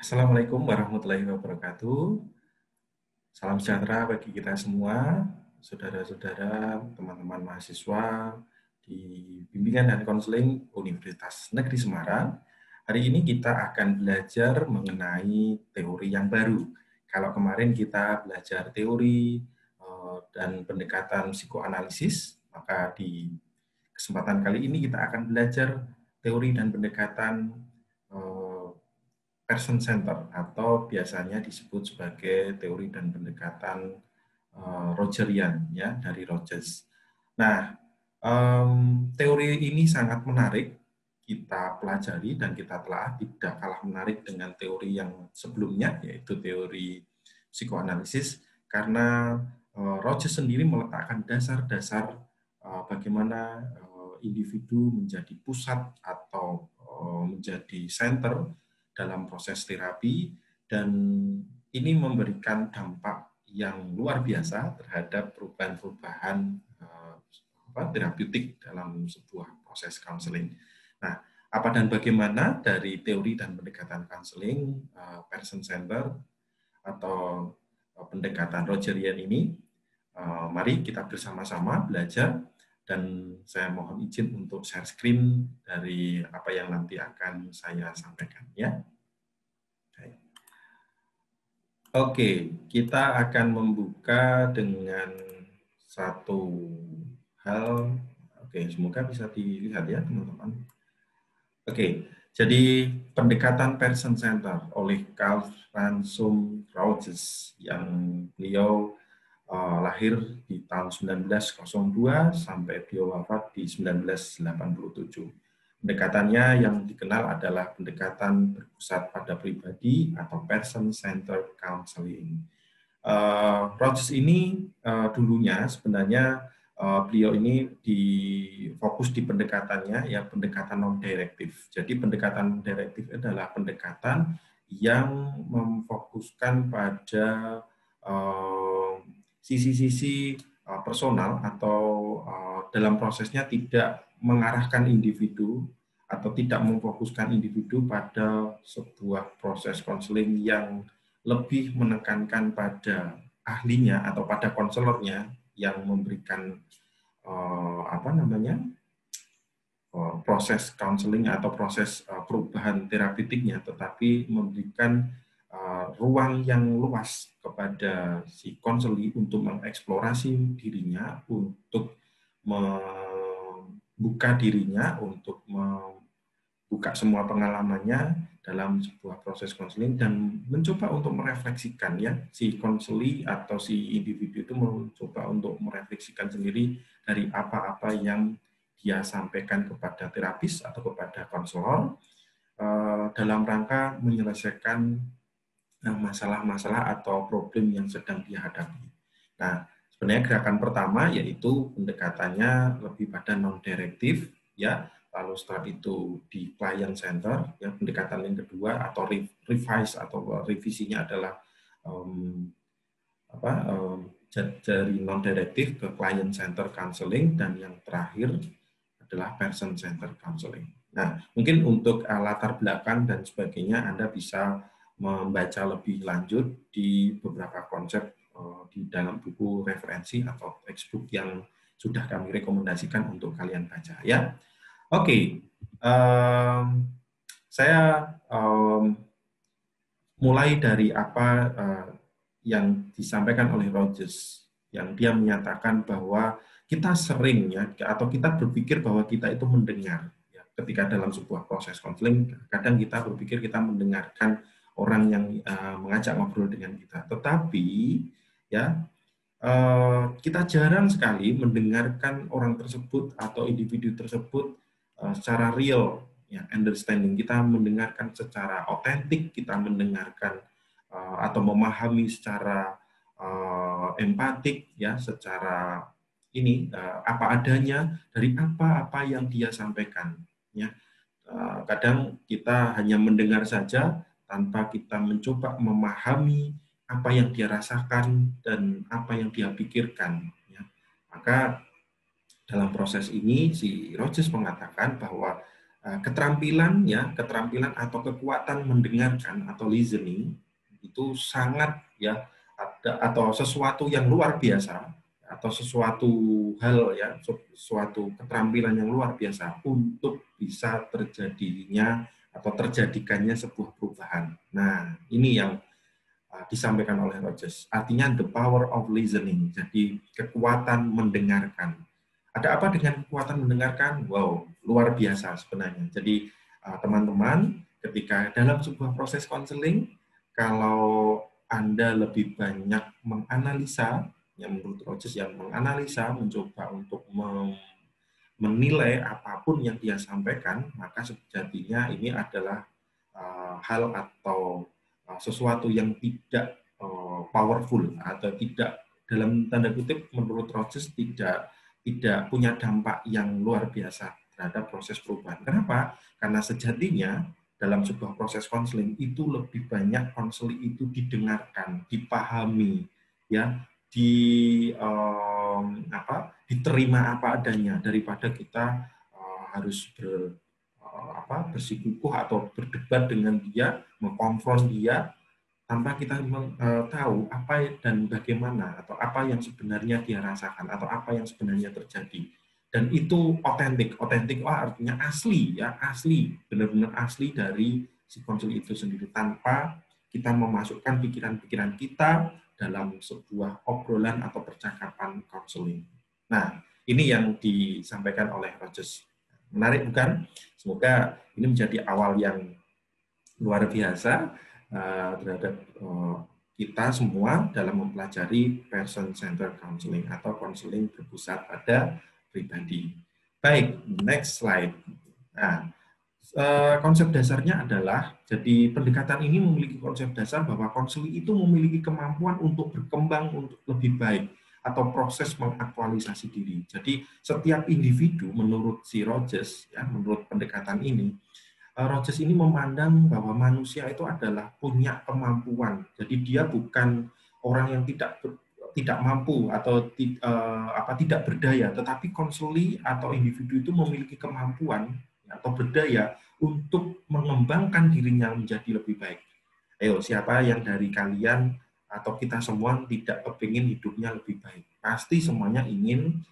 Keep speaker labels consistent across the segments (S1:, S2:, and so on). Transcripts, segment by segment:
S1: Assalamualaikum warahmatullahi wabarakatuh. Salam sejahtera bagi kita semua, saudara-saudara, teman-teman mahasiswa di Bimbingan dan Konseling Universitas Negeri Semarang. Hari ini kita akan belajar mengenai teori yang baru. Kalau kemarin kita belajar teori dan pendekatan psikoanalisis, maka di kesempatan kali ini kita akan belajar teori dan pendekatan person center atau biasanya disebut sebagai teori dan pendekatan Rogerian ya dari Rogers. Nah, teori ini sangat menarik kita pelajari dan kita telah tidak kalah menarik dengan teori yang sebelumnya yaitu teori psikoanalisis karena Rogers sendiri meletakkan dasar-dasar bagaimana individu menjadi pusat atau menjadi center dalam proses terapi dan ini memberikan dampak yang luar biasa terhadap perubahan-perubahan terapeutik dalam sebuah proses counseling. Nah, apa dan bagaimana dari teori dan pendekatan counseling person center atau pendekatan Rogerian ini? Mari kita bersama-sama belajar dan saya mohon izin untuk share screen dari apa yang nanti akan saya sampaikan ya. Oke, kita akan membuka dengan satu hal. Oke, semoga bisa dilihat ya teman-teman. Oke, jadi pendekatan person center oleh Carl Ransom Rogers yang beliau lahir di tahun 1902 sampai beliau wafat di 1987. Pendekatannya yang dikenal adalah pendekatan berpusat pada pribadi atau person-centered counseling. Rogers ini dulunya sebenarnya beliau ini fokus di pendekatannya ya pendekatan non-direktif. Jadi pendekatan direktif adalah pendekatan yang memfokuskan pada sisi-sisi personal atau dalam prosesnya tidak mengarahkan individu atau tidak memfokuskan individu pada sebuah proses konseling yang lebih menekankan pada ahlinya atau pada konselornya yang memberikan proses counseling atau proses perubahan terapeutiknya, tetapi memberikan ruang yang luas kepada si konseli untuk mengeksplorasi dirinya, untuk membuka dirinya, untuk membuka semua pengalamannya dalam sebuah proses konseling dan mencoba untuk merefleksikan ya si konseli atau si individu itu mencoba untuk merefleksikan sendiri dari apa-apa yang dia sampaikan kepada terapis atau kepada konselor dalam rangka menyelesaikan masalah-masalah atau problem yang sedang dia hadapi. Nah, sebenarnya gerakan pertama yaitu pendekatannya lebih pada non-direktif, ya. Lalu setelah itu di client center, ya pendekatan yang kedua atau revise atau revisinya adalah dari non-direktif ke client center counseling dan yang terakhir adalah person center counseling. Nah, mungkin untuk latar belakang dan sebagainya Anda bisa membaca lebih lanjut di beberapa konsep di dalam buku referensi atau textbook yang sudah kami rekomendasikan untuk kalian baca ya. Oke, saya mulai dari apa yang disampaikan oleh Rogers yang dia menyatakan bahwa kita sering ya atau kita berpikir bahwa kita itu mendengar ya, ketika dalam sebuah proses konseling kadang kita berpikir kita mendengarkan orang yang mengajak ngobrol dengan kita, tetapi ya kita jarang sekali mendengarkan orang tersebut atau individu tersebut secara real ya, understanding, kita mendengarkan secara otentik, kita mendengarkan atau memahami secara empatik ya, secara ini apa adanya dari apa-apa yang dia sampaikan ya. Kadang kita hanya mendengar saja tanpa kita mencoba memahami apa yang dia rasakan dan apa yang dia pikirkan ya. Maka dalam proses ini si Rogers mengatakan bahwa keterampilan atau kekuatan mendengarkan atau listening itu sangat ya atau sesuatu yang luar biasa atau sesuatu hal ya suatu keterampilan yang luar biasa untuk bisa terjadinya atau terjadikannya sebuah perubahan. Nah, ini yang disampaikan oleh Rogers. Artinya the power of listening. Jadi kekuatan mendengarkan. Ada apa dengan kekuatan mendengarkan? Wow, luar biasa sebenarnya. Jadi teman-teman, ketika dalam sebuah proses konseling, kalau Anda lebih banyak menganalisa, yang menurut Rogers yang menganalisa, mencoba untuk menilai apapun yang dia sampaikan, maka sejatinya ini adalah hal atau sesuatu yang tidak powerful atau tidak dalam tanda kutip menurut Rogers tidak punya dampak yang luar biasa terhadap proses perubahan. Kenapa? Karena sejatinya dalam sebuah proses konseling itu lebih banyak konseling itu didengarkan, dipahami, ya, diterima apa adanya daripada kita harus bersikukuh atau berdebat dengan dia, mengkonfront dia tanpa kita tahu apa dan bagaimana atau apa yang sebenarnya dia rasakan atau apa yang sebenarnya terjadi. Dan itu otentik artinya asli ya, asli, benar-benar asli dari si konseling itu sendiri tanpa kita memasukkan pikiran-pikiran kita dalam sebuah obrolan atau percakapan konseling. Nah, ini yang disampaikan oleh Rogers. Menarik bukan? Semoga ini menjadi awal yang luar biasa terhadap kita semua dalam mempelajari person-centered counseling atau konseling berpusat pada pribadi. Baik, next slide. Nah, konsep dasarnya adalah, jadi pendekatan ini memiliki konsep dasar bahwa konseling itu memiliki kemampuan untuk berkembang untuk lebih baik atau proses mengaktualisasi diri. Jadi setiap individu menurut si Rogers, ya, menurut pendekatan ini, Rogers ini memandang bahwa manusia itu adalah punya kemampuan. Jadi dia bukan orang yang tidak mampu atau tidak berdaya, tetapi konseli atau individu itu memiliki kemampuan atau berdaya untuk mengembangkan dirinya menjadi lebih baik. Ayo, siapa yang dari kalian atau kita semua tidak kepingin hidupnya lebih baik? Pasti semuanya ingin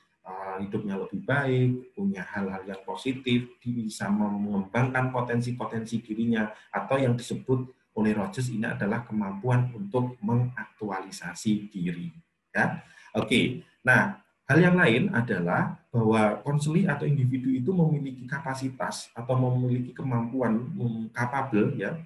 S1: hidupnya lebih baik, punya hal-hal yang positif, bisa mengembangkan potensi-potensi dirinya, atau yang disebut oleh Rogers ini adalah kemampuan untuk mengaktualisasi diri. Ya, oke. Nah, hal yang lain adalah bahwa konseli atau individu itu memiliki kapasitas atau memiliki kemampuan capable ya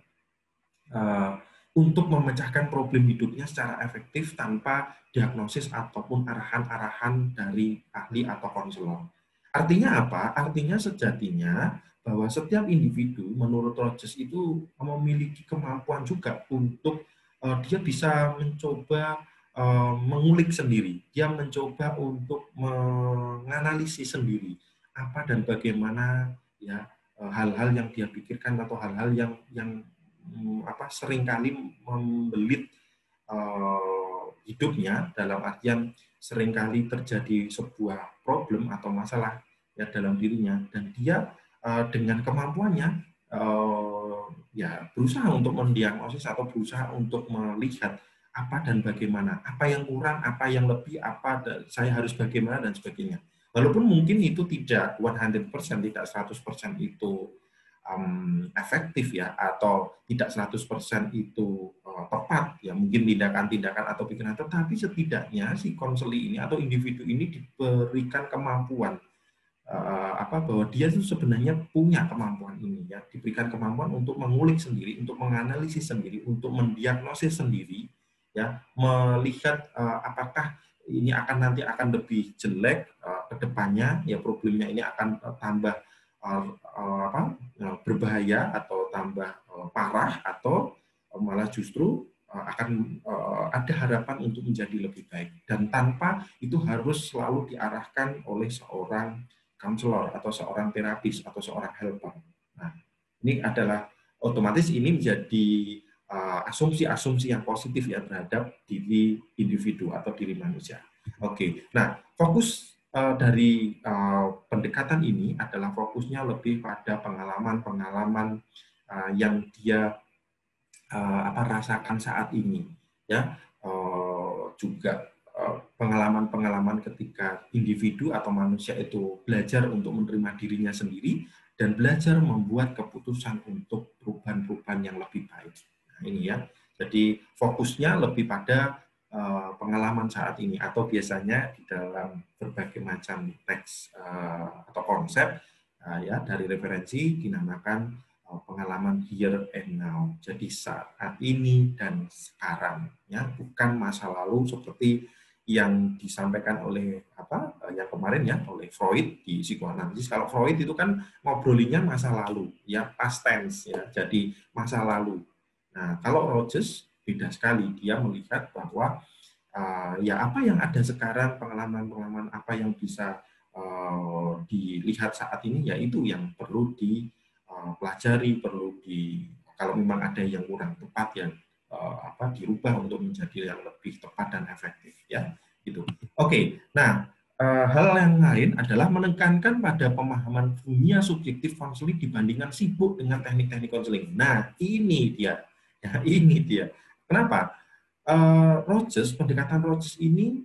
S1: untuk memecahkan problem hidupnya secara efektif tanpa diagnosis ataupun arahan-arahan dari ahli atau konselor. Artinya apa? Artinya sejatinya bahwa setiap individu menurut Rogers itu memiliki kemampuan juga untuk dia bisa mencoba mengulik sendiri, dia mencoba untuk menganalisis sendiri apa dan bagaimana ya hal-hal yang dia pikirkan atau hal-hal yang seringkali membelit hidupnya, dalam artian seringkali terjadi sebuah problem atau masalah ya dalam dirinya, dan dia dengan kemampuannya ya berusaha untuk mendiagnosis atau berusaha untuk melihat apa dan bagaimana, apa yang kurang, apa yang lebih, saya harus bagaimana dan sebagainya. Walaupun mungkin itu tidak 100%, tidak 100% itu efektif ya, atau tidak 100% itu tepat ya, mungkin tindakan-tindakan atau pikiran, tetapi setidaknya si konseli ini atau individu ini diberikan kemampuan bahwa dia itu sebenarnya punya kemampuan ini ya, diberikan kemampuan untuk mengulik sendiri, untuk menganalisis sendiri, untuk mendiagnosis sendiri ya, melihat apakah ini nanti akan lebih jelek ke depannya ya, problemnya ini akan tambah berbahaya atau tambah parah, atau malah justru akan ada harapan untuk menjadi lebih baik, dan tanpa itu harus selalu diarahkan oleh seorang konselor atau seorang terapis atau seorang helper. Nah, ini adalah otomatis ini menjadi asumsi-asumsi yang positif ya terhadap diri individu atau diri manusia. Oke, nah fokus dari pendekatan ini adalah fokusnya lebih pada pengalaman-pengalaman yang dia rasakan saat ini, ya. Juga pengalaman-pengalaman ketika individu atau manusia itu belajar untuk menerima dirinya sendiri dan belajar membuat keputusan untuk perubahan-perubahan yang lebih baik. Nah, ini ya. Jadi fokusnya lebih pada pengalaman saat ini, atau biasanya di dalam berbagai macam teks atau konsep ya dari referensi dinamakan pengalaman here and now. Jadi saat ini dan sekarang, ya, bukan masa lalu seperti yang disampaikan oleh yang kemarin ya oleh Freud di psikoanalisis. Kalau Freud itu kan ngobrolinya masa lalu, ya, past tense, ya, jadi masa lalu. Nah, kalau Rogers beda sekali, dia melihat bahwa ya apa yang ada sekarang, pengalaman-pengalaman apa yang bisa dilihat saat ini, ya itu yang perlu dipelajari, perlu kalau memang ada yang kurang tepat ya dirubah untuk menjadi yang lebih tepat dan efektif, ya gitu. Oke, nah hal yang lain adalah menekankan pada pemahaman dunia subjektif konseling dibandingkan sibuk dengan teknik-teknik konseling. Nah ini dia, ya ini dia. Kenapa? Pendekatan Rogers ini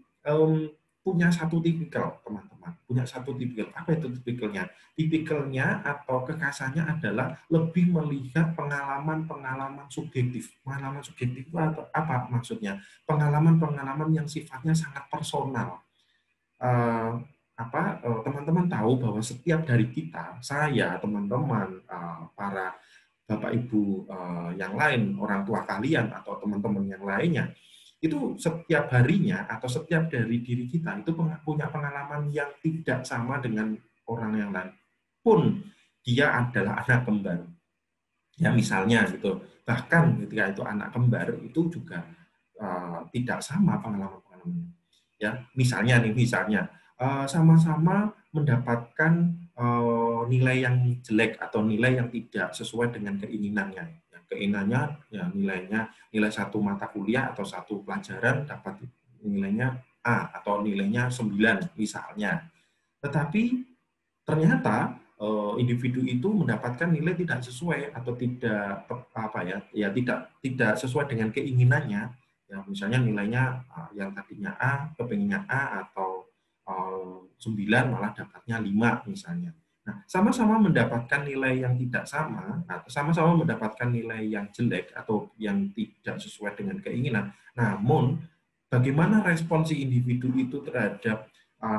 S1: punya satu tipikal, teman-teman. Punya satu tipikal. Apa itu tipikalnya? Tipikalnya atau kekhasannya adalah lebih melihat pengalaman-pengalaman subjektif. Pengalaman subjektif itu apa maksudnya? Pengalaman-pengalaman yang sifatnya sangat personal. Teman-teman tahu bahwa setiap dari kita, saya, teman-teman, para Bapak Ibu yang lain, orang tua kalian atau teman-teman yang lainnya, itu setiap harinya atau setiap dari diri kita itu punya pengalaman yang tidak sama dengan orang yang lain. Pun dia adalah anak kembar. Ya misalnya gitu. Bahkan ketika itu anak kembar itu juga tidak sama pengalaman-pengalamannya. Ya, misalnya sama-sama mendapatkan nilai yang jelek atau nilai yang tidak sesuai dengan keinginannya. Ya, keinginannya ya nilai satu mata kuliah atau satu pelajaran dapat nilainya A atau nilainya 9 misalnya. Tetapi ternyata individu itu mendapatkan nilai tidak sesuai atau tidak tidak sesuai dengan keinginannya. Ya, misalnya nilainya yang tadinya A, kepenginnya A atau 9 malah dapatnya 5 misalnya. Nah, sama-sama mendapatkan nilai yang tidak sama, atau sama-sama mendapatkan nilai yang jelek atau yang tidak sesuai dengan keinginan. Namun, bagaimana respon si individu itu terhadap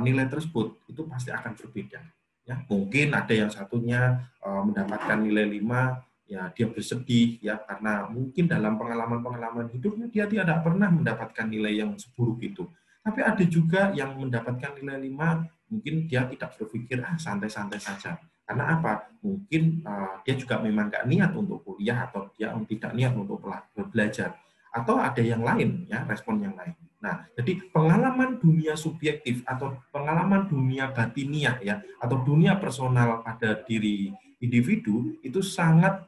S1: nilai tersebut, itu pasti akan berbeda. Ya, mungkin ada yang satunya mendapatkan nilai 5, ya dia bersedih ya karena mungkin dalam pengalaman-pengalaman hidupnya dia tidak pernah mendapatkan nilai yang seburuk itu. Tapi ada juga yang mendapatkan nilai 5, mungkin dia tidak berpikir santai-santai saja. Karena apa? Mungkin dia juga memang nggak niat untuk kuliah atau dia tidak niat untuk belajar. Atau ada yang lain, ya respon yang lain. Nah, jadi pengalaman dunia subjektif atau pengalaman dunia batiniah ya atau dunia personal pada diri individu itu sangat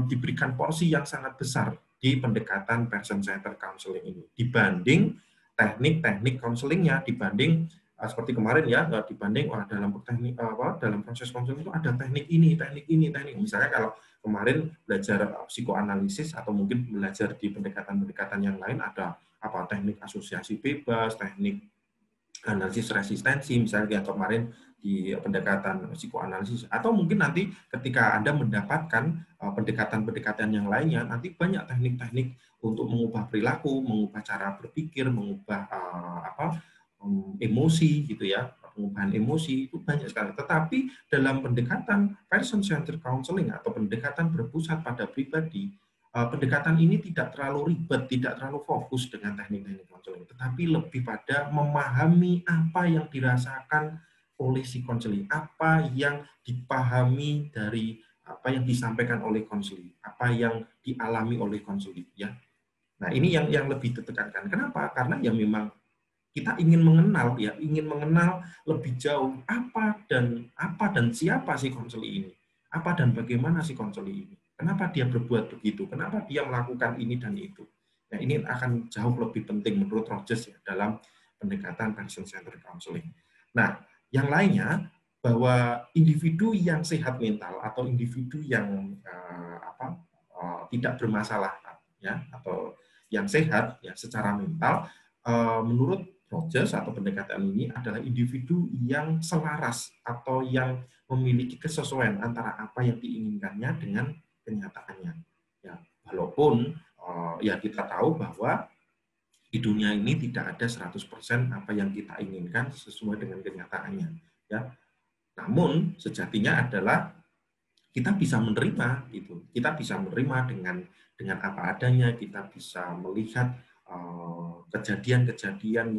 S1: diberikan porsi yang sangat besar di pendekatan person-centered counseling ini dibanding teknik-teknik counselingnya, dibanding seperti kemarin ya, dibanding dalam proses konseling itu ada teknik ini, misalnya kalau kemarin belajar psikoanalisis atau mungkin belajar di pendekatan-pendekatan yang lain ada teknik asosiasi bebas, teknik analisis resistensi, misalnya yang kemarin di pendekatan psikoanalisis, atau mungkin nanti ketika Anda mendapatkan pendekatan-pendekatan yang lainnya, nanti banyak teknik-teknik untuk mengubah perilaku, mengubah cara berpikir, mengubah emosi gitu ya, pengubahan emosi itu banyak sekali. Tetapi dalam pendekatan person-centered counseling atau pendekatan berpusat pada pribadi, pendekatan ini tidak terlalu ribet, tidak terlalu fokus dengan teknik-teknik konseling, tetapi lebih pada memahami apa yang dirasakan oleh si konseling, apa yang dipahami dari apa yang disampaikan oleh konseling, apa yang dialami oleh konseling, ya. Nah, ini yang lebih ditekankan. Kenapa? Karena ya memang kita ingin mengenal lebih jauh apa dan siapa si konseli ini, apa dan bagaimana si konseli ini, kenapa dia berbuat begitu, kenapa dia melakukan ini dan itu. Nah, ini akan jauh lebih penting menurut Rogers ya dalam pendekatan person-centered counseling. Nah, yang lainnya bahwa individu yang sehat mental atau individu yang tidak bermasalah ya atau yang sehat ya secara mental, menurut Rogers atau pendekatan ini adalah individu yang selaras atau yang memiliki kesesuaian antara apa yang diinginkannya dengan kenyataannya. Ya, walaupun ya kita tahu bahwa di dunia ini tidak ada 100% apa yang kita inginkan sesuai dengan kenyataannya. Ya, namun sejatinya adalah kita bisa menerima gitu. Kita bisa menerima dengan apa adanya. Kita bisa melihat kejadian-kejadian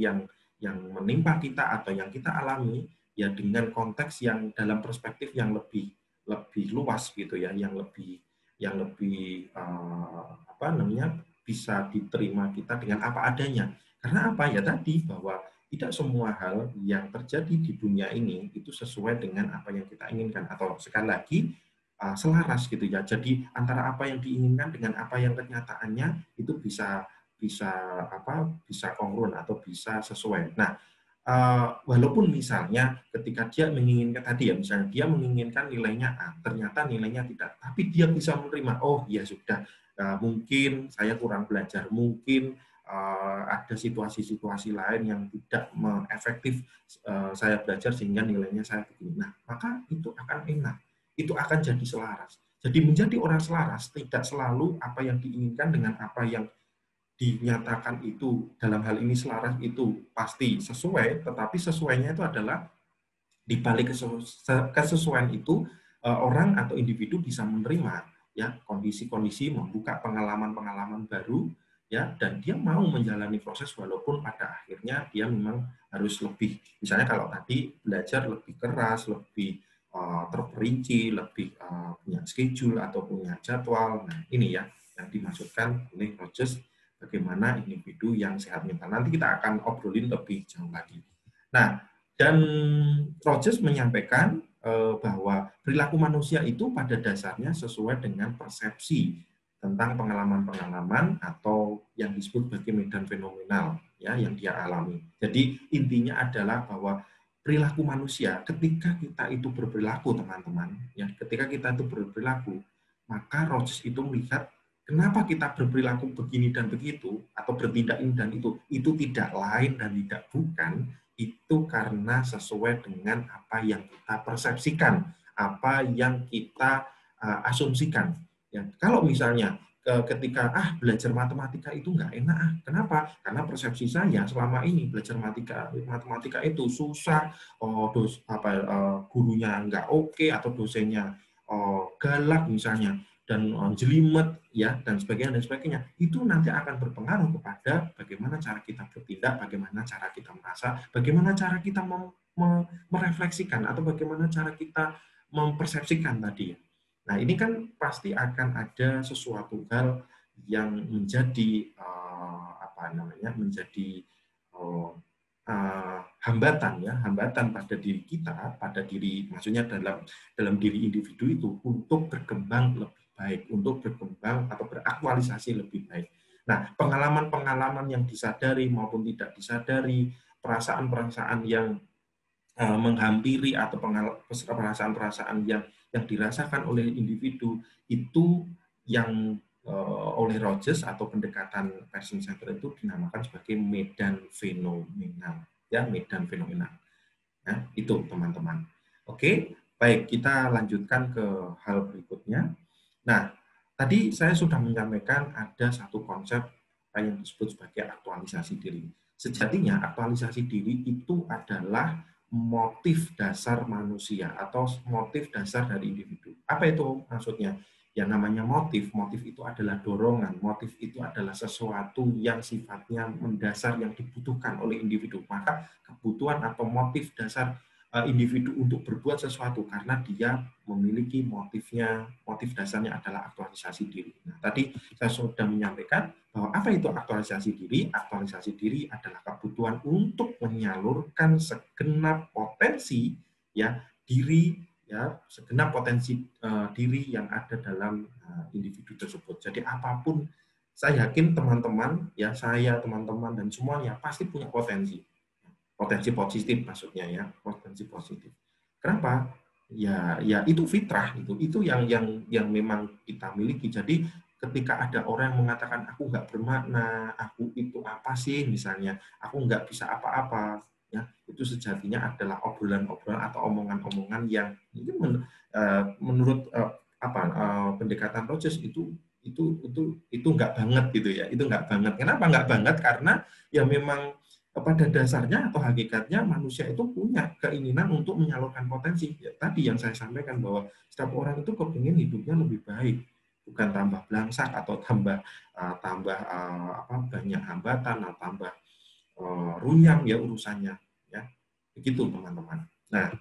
S1: yang menimpa kita atau yang kita alami ya dengan konteks yang dalam perspektif yang lebih lebih luas gitu ya, yang lebih apa namanya bisa diterima kita dengan apa adanya. Karena apa ya tadi bahwa tidak semua hal yang terjadi di dunia ini itu sesuai dengan apa yang kita inginkan atau sekali lagi selaras gitu ya. Jadi antara apa yang diinginkan dengan apa yang kenyataannya itu bisa bisa bisa kongruen atau bisa sesuai. Nah, walaupun misalnya ketika dia menginginkan tadi ya misalnya dia menginginkan nilainya A, ternyata nilainya tidak, tapi dia bisa menerima, oh ya sudah, mungkin saya kurang belajar, mungkin ada situasi-situasi lain yang tidak efektif saya belajar sehingga nilainya saya begini. Nah, maka itu akan enak, itu akan jadi selaras. Jadi menjadi orang selaras tidak selalu apa yang diinginkan dengan apa yang dinyatakan itu dalam hal ini selaras itu pasti sesuai, tetapi sesuainya itu adalah di balik kesesuaian itu orang atau individu bisa menerima ya kondisi-kondisi, membuka pengalaman-pengalaman baru ya, dan dia mau menjalani proses walaupun pada akhirnya dia memang harus lebih, misalnya kalau tadi belajar lebih keras, lebih terperinci, lebih punya schedule atau punya jadwal. Nah ini ya yang dimaksudkan oleh Rogers bagaimana individu yang sehat mental. Nanti kita akan obrolin lebih jauh lagi. Nah, dan Rogers menyampaikan bahwa perilaku manusia itu pada dasarnya sesuai dengan persepsi tentang pengalaman-pengalaman atau yang disebut sebagai medan fenomenal ya yang dia alami. Jadi intinya adalah bahwa perilaku manusia ketika kita itu berperilaku teman-teman ya ketika kita itu berperilaku maka Rogers itu melihat kenapa kita berperilaku begini dan begitu atau bertindak ini dan itu tidak lain dan tidak bukan itu karena sesuai dengan apa yang kita persepsikan, apa yang kita asumsikan. Ya, kalau misalnya ketika belajar matematika itu nggak enak, kenapa? Karena persepsi saya selama ini belajar matematika itu susah, gurunya nggak oke atau dosennya galak misalnya dan jelimet ya dan sebagainya itu nanti akan berpengaruh kepada bagaimana cara kita bertindak, bagaimana cara kita merasa, bagaimana cara kita merefleksikan atau bagaimana cara kita mempersepsikan tadi. Nah ini kan pasti akan ada sesuatu hal yang menjadi hambatan ya, hambatan pada diri kita, pada diri maksudnya dalam diri individu itu untuk berkembang lebih baik, untuk berkembang atau beraktualisasi lebih baik. Nah, pengalaman-pengalaman yang disadari maupun tidak disadari, perasaan-perasaan yang menghampiri atau perasaan-perasaan yang dirasakan oleh individu itu yang oleh Rogers atau pendekatan person centered itu dinamakan sebagai medan fenomenal ya, medan fenomenal ya, itu teman-teman. Oke, baik, kita lanjutkan ke hal berikutnya. Nah, tadi saya sudah menyampaikan ada satu konsep yang disebut sebagai aktualisasi diri. Sejatinya aktualisasi diri itu adalah motif dasar manusia atau motif dasar dari individu. Apa itu maksudnya? Ya namanya motif itu adalah dorongan, motif itu adalah sesuatu yang sifatnya mendasar yang dibutuhkan oleh individu. Maka kebutuhan atau motif dasar individu untuk berbuat sesuatu karena dia memiliki motif dasarnya adalah aktualisasi diri. Nah, tadi saya sudah menyampaikan bahwa apa itu aktualisasi diri? Aktualisasi diri adalah kebutuhan untuk menyalurkan segenap potensi ya diri ya segenap potensi diri yang ada dalam individu tersebut. Jadi apapun, saya yakin teman-teman ya, saya teman-teman dan semuanya pasti punya potensi. Potensi positif maksudnya ya, potensi positif. Kenapa? Ya itu fitrah itu yang memang kita miliki. Jadi ketika ada orang yang mengatakan aku nggak bermakna, aku itu apa sih misalnya, aku nggak bisa apa-apa, ya itu sejatinya adalah obrolan-obrolan atau omongan-omongan yang mungkin menurut pendekatan Rogers itu nggak banget gitu ya, itu nggak banget. Kenapa nggak banget? Karena ya memang pada dasarnya atau hakikatnya manusia itu punya keinginan untuk menyalurkan potensi. Ya, tadi yang saya sampaikan bahwa setiap orang itu kepingin hidupnya lebih baik, bukan tambah belangsak atau tambah banyak hambatan atau tambah runyam ya urusannya. Ya, begitu teman-teman. Nah,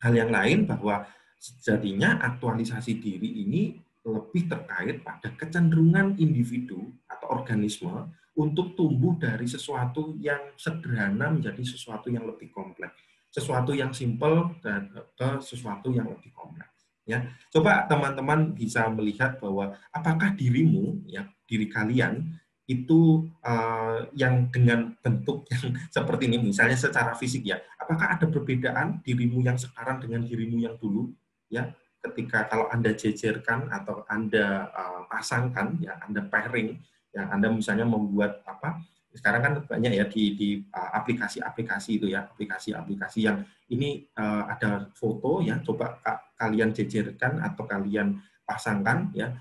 S1: hal yang lain bahwa sejatinya aktualisasi diri ini lebih terkait pada kecenderungan individu atau organisme untuk tumbuh dari sesuatu yang sederhana menjadi sesuatu yang lebih kompleks, sesuatu yang simpel dan ke sesuatu yang lebih kompleks. Ya, coba teman-teman bisa melihat bahwa apakah dirimu, ya diri kalian itu yang dengan bentuk yang seperti ini, misalnya secara fisik ya, apakah ada perbedaan dirimu yang sekarang dengan dirimu yang dulu, ya? Ketika kalau Anda jejerkan atau Anda pasangkan, ya Anda pairing, ya Anda misalnya membuat apa? Sekarang kan banyak ya di aplikasi-aplikasi itu ya, aplikasi-aplikasi yang ini ada foto ya, coba kalian jejerkan atau kalian pasangkan ya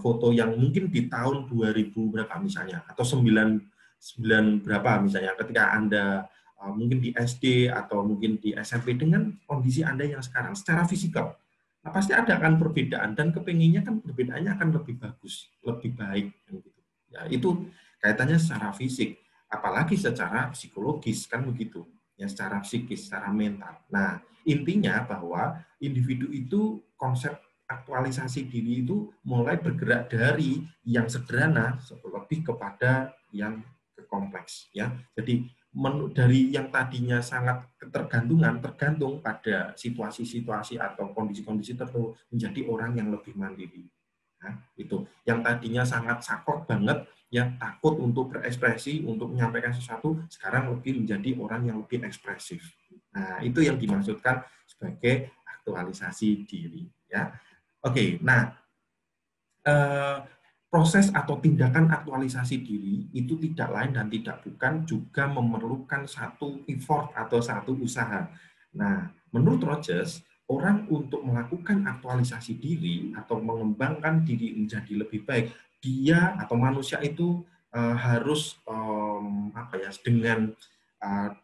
S1: foto yang mungkin di tahun 2000 berapa misalnya atau 9 berapa misalnya ketika Anda mungkin di SD atau mungkin di SMP dengan kondisi Anda yang sekarang secara fisikal. Nah, pasti ada kan perbedaan dan kepinginnya kan perbedaannya akan lebih bagus, lebih baik gitu. Ya, itu kaitannya secara fisik, apalagi secara psikologis kan begitu. Ya, secara psikis, secara mental. Nah, intinya bahwa individu itu konsep aktualisasi diri itu mulai bergerak dari yang sederhana lebih kepada yang kompleks ya. Jadi dari yang tadinya sangat tergantung pada situasi-situasi atau kondisi-kondisi tertentu menjadi orang yang lebih mandiri. Nah, itu yang tadinya sangat saklek banget ya, takut untuk berekspresi, untuk menyampaikan sesuatu, sekarang lebih menjadi orang yang lebih ekspresif. Nah, itu yang dimaksudkan sebagai aktualisasi diri ya. Oke, nah proses atau tindakan aktualisasi diri itu tidak lain dan tidak bukan juga memerlukan satu effort atau satu usaha. Nah, menurut Rogers, orang untuk melakukan aktualisasi diri atau mengembangkan diri menjadi lebih baik, dia atau manusia itu harus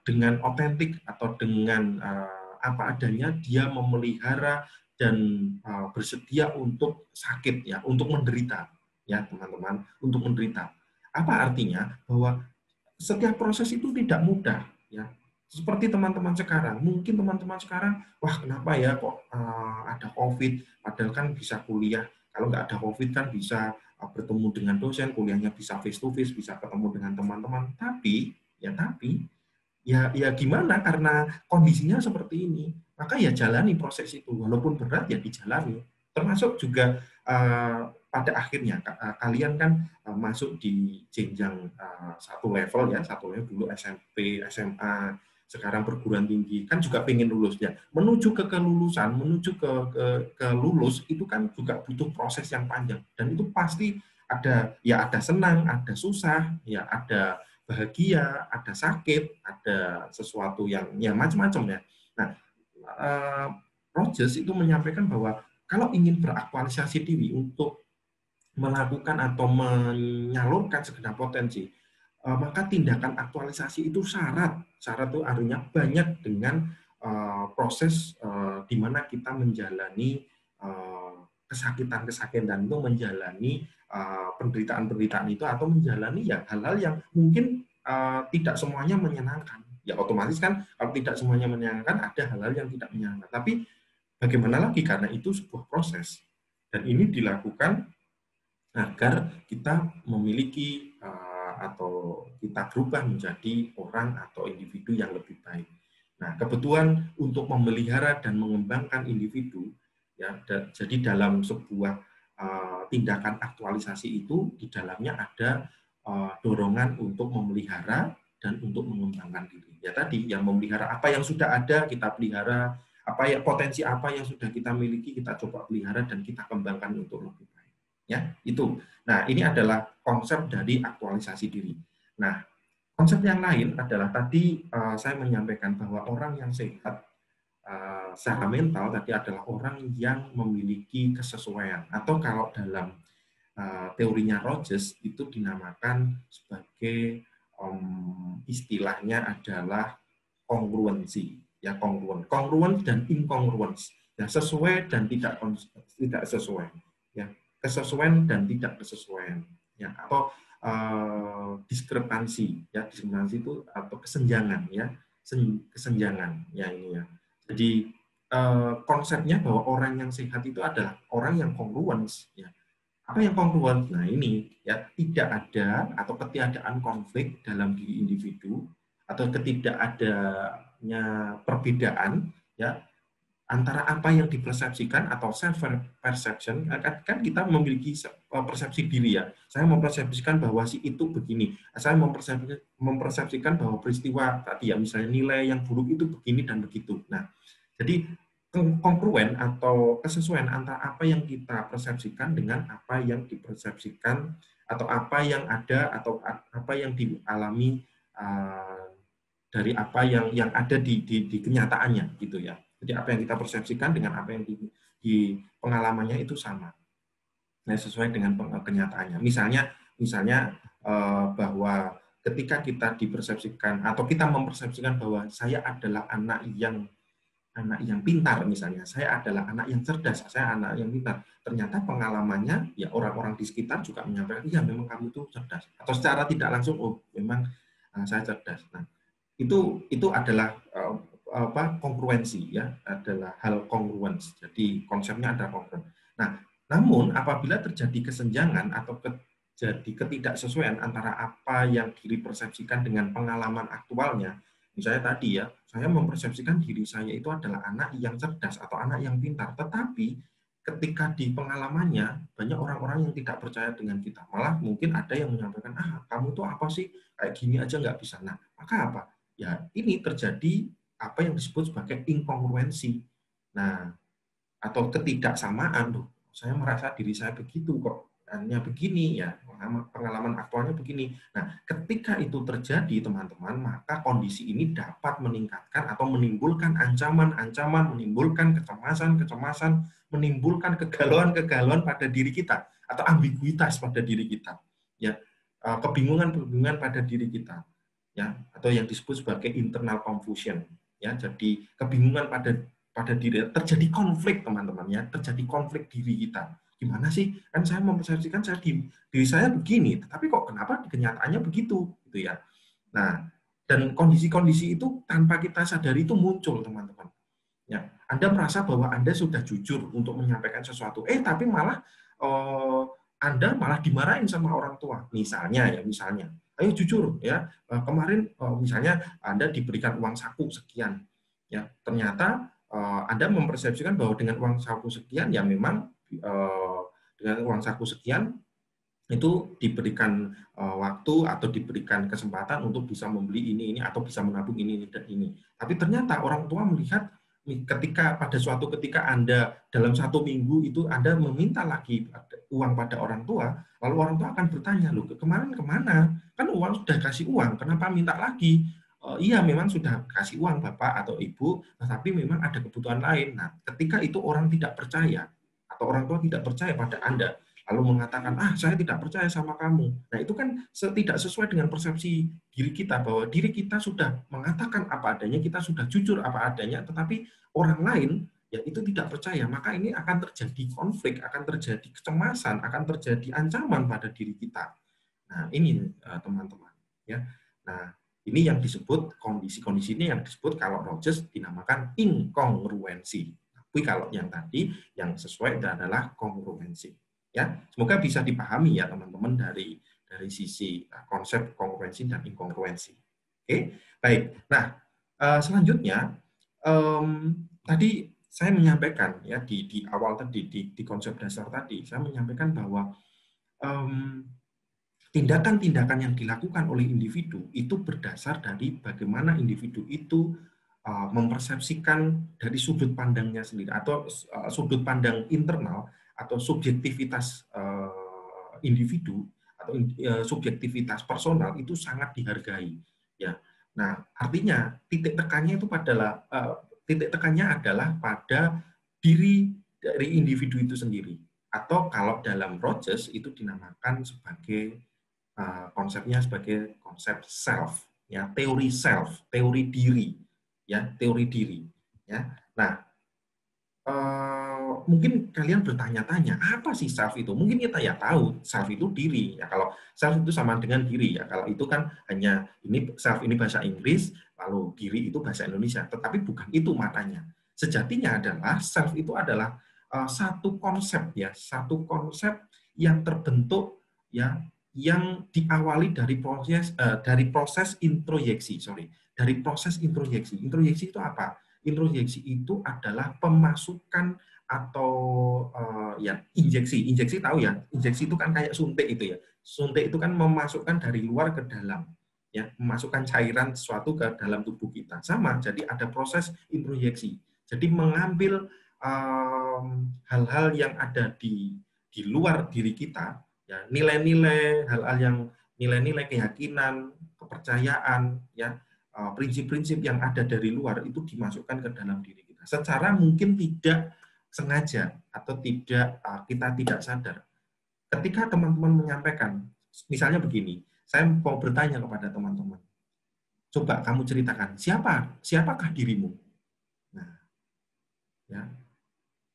S1: dengan otentik atau dengan apa adanya dia memelihara dan bersedia untuk sakit ya, untuk menderita ya teman-teman, untuk menderita. Apa artinya? Bahwa setiap proses itu tidak mudah ya. Seperti teman-teman sekarang, mungkin teman-teman sekarang, wah kenapa ya kok ada COVID, padahal kan bisa kuliah. Kalau nggak ada COVID kan bisa bertemu dengan dosen, kuliahnya bisa face to face, bisa ketemu dengan teman-teman. Tapi ya gimana karena kondisinya seperti ini, maka ya jalani proses itu, walaupun berat ya dijalani, termasuk juga pada akhirnya kalian kan masuk di jenjang satu level ya, satu level dulu SMP, SMA, sekarang perguruan tinggi kan juga pengen lulus ya, menuju ke kelulusan, menuju ke lulus itu kan juga butuh proses yang panjang dan itu pasti ada senang, ada susah, ya ada bahagia, ada sakit, ada sesuatu yang ya macam-macam ya. Nah, Rogers itu menyampaikan bahwa kalau ingin beraktualisasi diri untuk melakukan atau menyalurkan segenap potensi, maka tindakan aktualisasi itu syarat itu artinya banyak dengan proses di mana kita menjalani kesakitan-kesakitan itu, menjalani penderitaan-penderitaan itu, atau menjalani ya hal-hal yang mungkin tidak semuanya menyenangkan. Ya otomatis kan kalau tidak semuanya menyenangkan, ada hal-hal yang tidak menyenangkan. Tapi bagaimana lagi karena itu sebuah proses. Dan ini dilakukan agar kita memiliki atau kita berubah menjadi orang atau individu yang lebih baik. Nah, kebutuhan untuk memelihara dan mengembangkan individu ya, jadi dalam sebuah tindakan aktualisasi itu di dalamnya ada dorongan untuk memelihara dan untuk mengembangkan diri. Ya tadi yang memelihara apa yang sudah ada kita pelihara, apa ya potensi apa yang sudah kita miliki kita coba pelihara dan kita kembangkan untuk lebih baik. Ya, itu. Nah, ini adalah konsep dari aktualisasi diri. Nah, konsep yang lain adalah tadi saya menyampaikan bahwa orang yang sehat secara mental tadi adalah orang yang memiliki kesesuaian, atau kalau dalam teorinya Rogers itu dinamakan sebagai istilahnya adalah kongruensi, ya kongruen dan inkongruens, ya sesuai dan tidak sesuai, ya kesesuaian dan tidak kesesuaian, ya atau diskrepansi, ya diskrepansi itu atau kesenjangan, ya kesenjangan, ya ini ya. Jadi konsepnya bahwa orang yang sehat itu adalah orang yang kongruens, ya. Apa yang kongruen? Nah ini ya tidak ada atau ketiadaan konflik dalam diri individu atau ketidakadanya perbedaan ya antara apa yang dipersepsikan atau self perception. Kan kita memiliki persepsi diri ya. Saya mempersepsikan bahwa si itu begini. Saya mempersepsikan bahwa peristiwa tadi ya misalnya nilai yang buruk itu begini dan begitu. Nah, jadi kongruen atau kesesuaian antara apa yang kita persepsikan dengan apa yang dipersepsikan atau apa yang ada atau apa yang dialami dari apa yang ada di kenyataannya gitu ya. Jadi apa yang kita persepsikan dengan apa yang di pengalamannya itu sama. Nah, sesuai dengan kenyataannya. Misalnya bahwa ketika kita dipersepsikan atau kita mempersepsikan bahwa saya adalah anak yang pintar misalnya, saya adalah anak yang cerdas, saya anak yang pintar. Ternyata pengalamannya, ya orang-orang di sekitar juga menyampaikan, iya memang kamu itu cerdas. Atau secara tidak langsung, oh memang saya cerdas. Nah, itu adalah kongruensi ya, adalah hal kongruens. Jadi konsepnya adalah kongruen. Nah, namun apabila terjadi kesenjangan atau terjadi ketidaksesuaian antara apa yang diri persepsikan dengan pengalaman aktualnya, misalnya tadi ya, saya mempersepsikan diri saya itu adalah anak yang cerdas atau anak yang pintar. Tetapi ketika di pengalamannya, banyak orang-orang yang tidak percaya dengan kita. Malah mungkin ada yang menyampaikan, kamu tuh apa sih? Kayak gini aja nggak bisa. Nah, maka apa? Ya, ini terjadi apa yang disebut sebagai inkongruensi. Nah, atau ketidaksamaan. Tuh, saya merasa diri saya begitu kok. Hanya begini ya, pengalaman aktualnya begini. Nah, ketika itu terjadi teman-teman, maka kondisi ini dapat meningkatkan atau menimbulkan ancaman-ancaman, menimbulkan kecemasan-kecemasan, menimbulkan kegalauan-kegalauan pada diri kita atau ambiguitas pada diri kita. Ya, kebingungan-kebingungan pada diri kita. Ya, atau yang disebut sebagai internal confusion. Ya, jadi kebingungan pada diri, terjadi konflik teman-teman ya, terjadi konflik diri kita. Gimana sih? Kan saya mempersepsikan diri saya begini, tapi kok kenapa kenyataannya begitu gitu ya. Nah, dan kondisi-kondisi itu tanpa kita sadari itu muncul teman-teman. Ya, Anda merasa bahwa Anda sudah jujur untuk menyampaikan sesuatu, tapi malah Anda malah dimarahin sama orang tua. Misalnya, ayo jujur ya, kemarin misalnya Anda diberikan uang saku sekian, ya ternyata Anda mempersepsikan bahwa dengan uang saku sekian ya memang dengan uang saku sekian itu diberikan waktu atau diberikan kesempatan untuk bisa membeli ini atau bisa menabung ini dan ini. Tapi ternyata orang tua melihat pada suatu ketika Anda dalam 1 minggu itu Anda meminta lagi uang pada orang tua, lalu orang tua akan bertanya, loh kemarin kemana? Kan uang sudah kasih uang, kenapa minta lagi? Iya memang sudah kasih uang Bapak atau Ibu, tetapi memang ada kebutuhan lain. Nah, ketika itu orang tidak percaya atau orang tua tidak percaya pada Anda, lalu mengatakan, saya tidak percaya sama kamu. Nah, itu kan tidak sesuai dengan persepsi diri kita, bahwa diri kita sudah mengatakan apa adanya, kita sudah jujur apa adanya, tetapi orang lain ya itu tidak percaya. Maka ini akan terjadi konflik, akan terjadi kecemasan, akan terjadi ancaman pada diri kita. Nah, ini teman-teman. Ya. Nah, ini yang disebut kondisi-kondisi ini yang disebut kalau Rogers dinamakan inkongruensi. Tapi kalau yang tadi yang sesuai adalah kongruensi. Ya, semoga bisa dipahami ya teman-teman dari sisi konsep kongruensi dan inkongruensi. Oke, baik. Nah, selanjutnya tadi saya menyampaikan ya di awal tadi di konsep dasar tadi saya menyampaikan bahwa tindakan-tindakan yang dilakukan oleh individu itu berdasar dari bagaimana individu itu mempersepsikan dari sudut pandangnya sendiri atau sudut pandang internal atau subjektivitas individu atau subjektivitas personal itu sangat dihargai ya. Nah, artinya titik tekannya adalah pada diri dari individu itu sendiri, atau kalau dalam Rogers itu dinamakan sebagai konsepnya sebagai konsep self, ya, teori diri, ya, teori diri, ya. Nah, mungkin kalian bertanya-tanya apa sih self itu? Mungkin kita ya tahu self itu diri, ya. Kalau self itu sama dengan diri, ya. Kalau itu kan hanya ini self ini bahasa Inggris, lalu diri itu bahasa Indonesia. Tetapi bukan itu maknanya. Sejatinya adalah self itu adalah satu konsep, ya, satu konsep yang terbentuk, ya, yang diawali dari proses introyeksi, dari proses introyeksi. Introyeksi itu apa? Introyeksi itu adalah pemasukan atau ya injeksi. Injeksi tahu ya? Injeksi itu kan kayak suntik itu ya. Suntik itu kan memasukkan dari luar ke dalam, ya, memasukkan cairan sesuatu ke dalam tubuh kita. Sama, jadi ada proses introyeksi. Jadi mengambil hal-hal yang ada di luar diri kita, ya, nilai-nilai, hal-hal yang nilai-nilai keyakinan, kepercayaan, ya, prinsip-prinsip yang ada dari luar itu dimasukkan ke dalam diri kita. Secara mungkin tidak sengaja atau kita tidak sadar. Ketika teman-teman menyampaikan, misalnya begini, saya mau bertanya kepada teman-teman, coba kamu ceritakan siapakah dirimu? Nah, ya,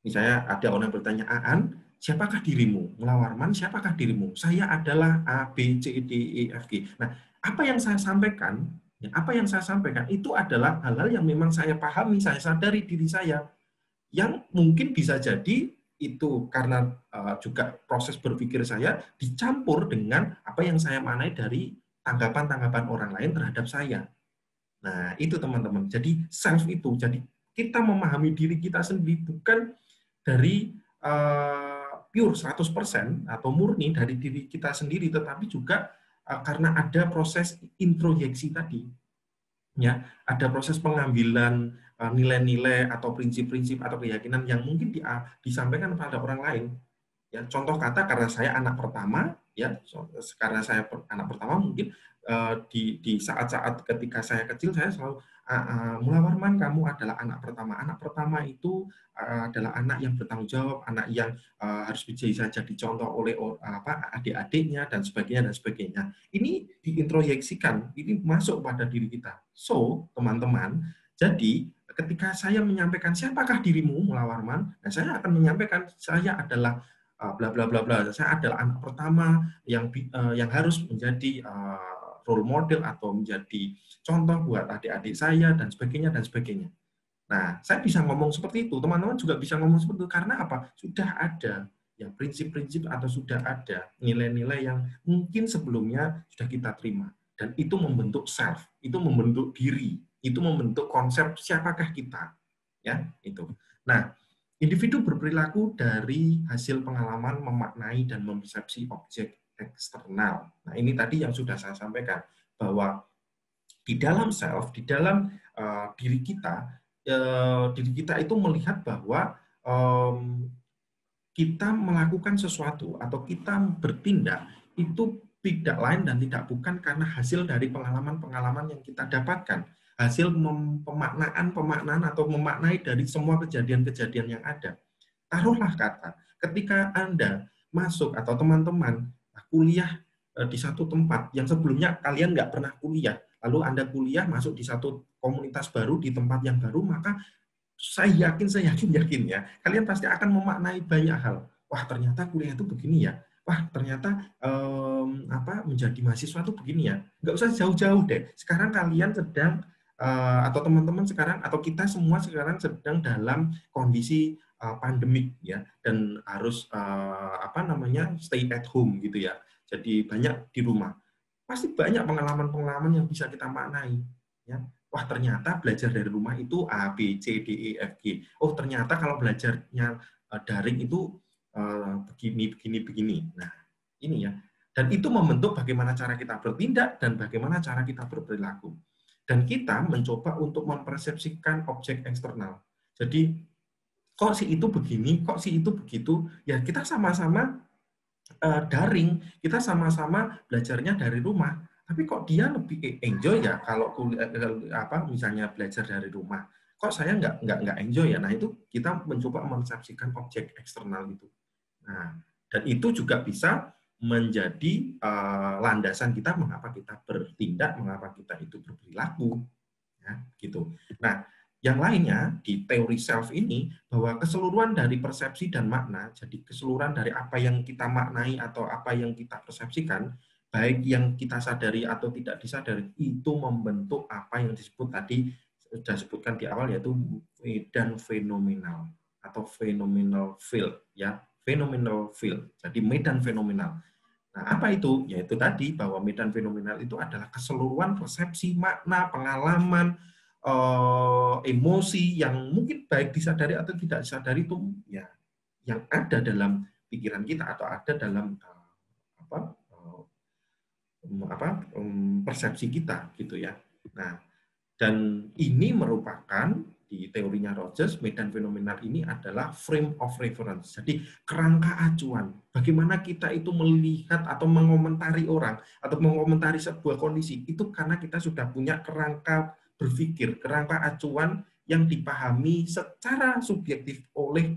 S1: misalnya ada orang bertanya, Aan, siapakah dirimu? Mulawarman, siapakah dirimu? Saya adalah A, B, C, D, E, F, G. Nah, apa yang saya sampaikan, itu adalah hal-hal yang memang saya pahami, saya sadari diri saya, yang mungkin bisa jadi itu karena juga proses berpikir saya dicampur dengan apa yang saya maknai dari tanggapan-tanggapan orang lain terhadap saya. Nah, itu teman-teman. Jadi self itu, jadi kita memahami diri kita sendiri bukan dari pure 100% atau murni dari diri kita sendiri, tetapi juga karena ada proses introyeksi tadi, ya, ada proses pengambilan nilai-nilai atau prinsip-prinsip atau keyakinan yang mungkin disampaikan kepada orang lain. Ya, contoh kata, karena saya anak pertama, ya, karena saya anak pertama, mungkin di saat-saat ketika saya kecil saya selalu Mulawarman, kamu adalah anak pertama. Anak pertama itu adalah anak yang bertanggung jawab, anak yang harus bisa jadi contoh oleh adik-adiknya dan sebagainya dan sebagainya. Ini diintroyeksikan, ini masuk pada diri kita. So, teman-teman, jadi ketika saya menyampaikan siapakah dirimu, Mulawarman, nah saya akan menyampaikan saya adalah bla bla bla bla. Saya adalah anak pertama yang harus menjadi role model atau menjadi contoh buat adik-adik saya dan sebagainya dan sebagainya. Nah, saya bisa ngomong seperti itu, teman-teman juga bisa ngomong seperti itu karena apa? Sudah ada ya prinsip-prinsip atau sudah ada nilai-nilai yang mungkin sebelumnya sudah kita terima, dan itu membentuk self, itu membentuk diri, itu membentuk konsep siapakah kita, ya, itu. Nah, individu berperilaku dari hasil pengalaman memaknai dan mempersepsi objek eksternal. Nah, ini tadi yang sudah saya sampaikan, bahwa di dalam self, di dalam diri kita itu melihat bahwa kita melakukan sesuatu atau kita bertindak itu tidak lain dan tidak bukan karena hasil dari pengalaman-pengalaman yang kita dapatkan, hasil pemaknaan atau memaknai dari semua kejadian-kejadian yang ada. Taruhlah kata, ketika Anda masuk atau teman-teman kuliah di satu tempat yang sebelumnya kalian nggak pernah kuliah, lalu Anda kuliah masuk di satu komunitas baru, di tempat yang baru, maka saya yakin ya, kalian pasti akan memaknai banyak hal. Wah, ternyata kuliah itu begini ya. Wah, ternyata menjadi mahasiswa itu begini ya. Nggak usah jauh-jauh deh. Sekarang kalian sedang atau teman-teman sekarang atau kita semua sekarang sedang dalam kondisi pandemik ya, dan harus stay at home gitu ya. Jadi banyak di rumah. Pasti banyak pengalaman-pengalaman yang bisa kita maknai ya. Wah, ternyata belajar dari rumah itu A, B, C, D, E, F, G. Oh, ternyata kalau belajarnya daring itu begini. Nah, ini ya. Dan itu membentuk bagaimana cara kita bertindak dan bagaimana cara kita berperilaku. Dan kita mencoba untuk mempersepsikan objek eksternal. Jadi, kok si itu begini, kok si itu begitu, ya kita sama-sama daring, kita sama-sama belajarnya dari rumah. Tapi kok dia lebih enjoy ya kalau misalnya belajar dari rumah. Kok saya nggak enjoy ya? Nah, itu kita mencoba mempersepsikan objek eksternal itu. Nah, dan itu juga bisa menjadi landasan kita mengapa kita bertindak, mengapa kita itu berperilaku, ya, gitu. Nah, yang lainnya di teori self ini bahwa keseluruhan dari persepsi dan makna, jadi keseluruhan dari apa yang kita maknai atau apa yang kita persepsikan, baik yang kita sadari atau tidak disadari, itu membentuk apa yang disebut tadi sudah sebutkan di awal, yaitu medan fenomenal atau phenomenal field, ya, phenomenal field. Jadi medan fenomenal. Nah, apa itu? Yaitu tadi bahwa medan fenomenal itu adalah keseluruhan persepsi, makna, pengalaman, emosi yang mungkin baik disadari atau tidak disadari itu ya yang ada dalam pikiran kita atau ada dalam persepsi kita gitu ya. Nah, dan ini merupakan di teorinya Rogers, medan fenomenal ini adalah frame of reference. Jadi kerangka acuan. Bagaimana kita itu melihat atau mengomentari orang atau mengomentari sebuah kondisi itu karena kita sudah punya kerangka berpikir, kerangka acuan yang dipahami secara subjektif oleh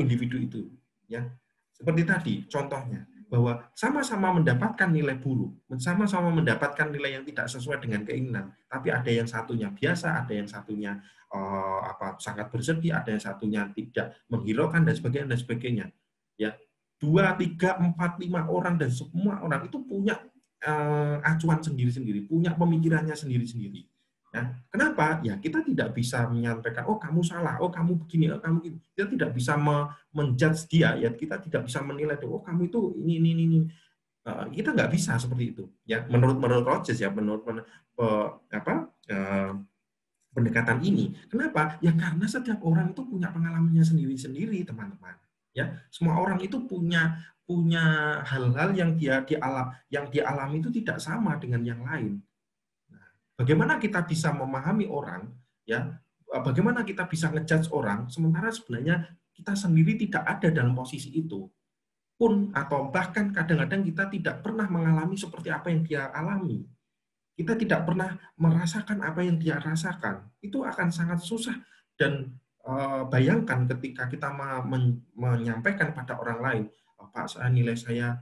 S1: individu itu. Ya, seperti tadi contohnya bahwa sama-sama mendapatkan nilai buruk, sama-sama mendapatkan nilai yang tidak sesuai dengan keinginan, tapi ada yang satunya biasa, ada yang satunya sangat bersedih, ada yang satunya tidak menghiraukan dan sebagainya. Ya, 2, 3, 4, 5 orang dan semua orang itu punya acuan sendiri-sendiri, punya pemikirannya sendiri-sendiri. Ya, kenapa? Ya kita tidak bisa menyampaikan, oh kamu salah, oh kamu begini, oh kamu begini. Kita tidak bisa menjudge dia, ya kita tidak bisa menilai, oh kamu itu ini. Kita nggak bisa seperti itu. Ya menurut Rogers ya, menurut pendekatan ini. Kenapa? Ya karena setiap orang itu punya pengalamannya sendiri-sendiri, teman-teman. Ya, semua orang itu punya hal-hal yang dia dialami itu tidak sama dengan yang lain. Bagaimana kita bisa memahami orang, ya? Bagaimana kita bisa ngejudge orang, sementara sebenarnya kita sendiri tidak ada dalam posisi itu pun, atau bahkan kadang-kadang kita tidak pernah mengalami seperti apa yang dia alami. Kita tidak pernah merasakan apa yang dia rasakan. Itu akan sangat susah dan bayangkan ketika kita menyampaikan pada orang lain, Pak, nilai saya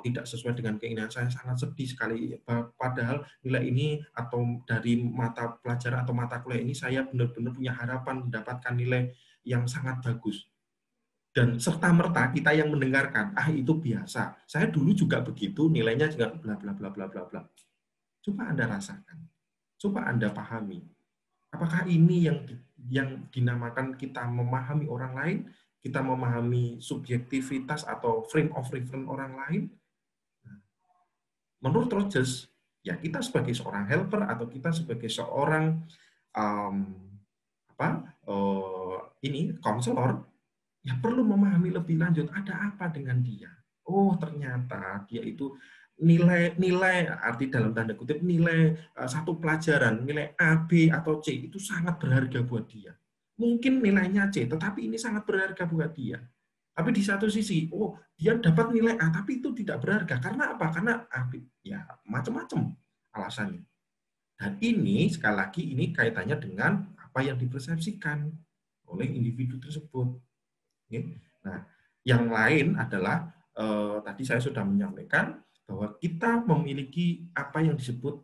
S1: tidak sesuai dengan keinginan saya, sangat sedih sekali. Padahal nilai ini atau dari mata pelajaran atau mata kuliah ini saya benar-benar punya harapan mendapatkan nilai yang sangat bagus. Dan serta-merta kita yang mendengarkan, itu biasa. Saya dulu juga begitu, nilainya juga bla bla bla bla bla bla. Coba Anda rasakan. Coba Anda pahami. Apakah ini yang dinamakan kita memahami orang lain, kita memahami subjektivitas atau frame of reference orang lain? Menurut Rogers, ya kita sebagai seorang helper atau kita sebagai seorang konselor, ya perlu memahami lebih lanjut ada apa dengan dia. Oh, ternyata dia itu nilai arti dalam tanda kutip nilai satu pelajaran, nilai A, B atau C itu sangat berharga buat dia. Mungkin nilainya C, tetapi ini sangat berharga buat dia. Tapi di satu sisi, oh dia dapat nilai A, tapi itu tidak berharga. Karena apa? Karena ya macam-macam alasannya. Dan ini sekali lagi ini kaitannya dengan apa yang dipersepsikan oleh individu tersebut. Nah, yang lain adalah tadi saya sudah menyampaikan bahwa kita memiliki apa yang disebut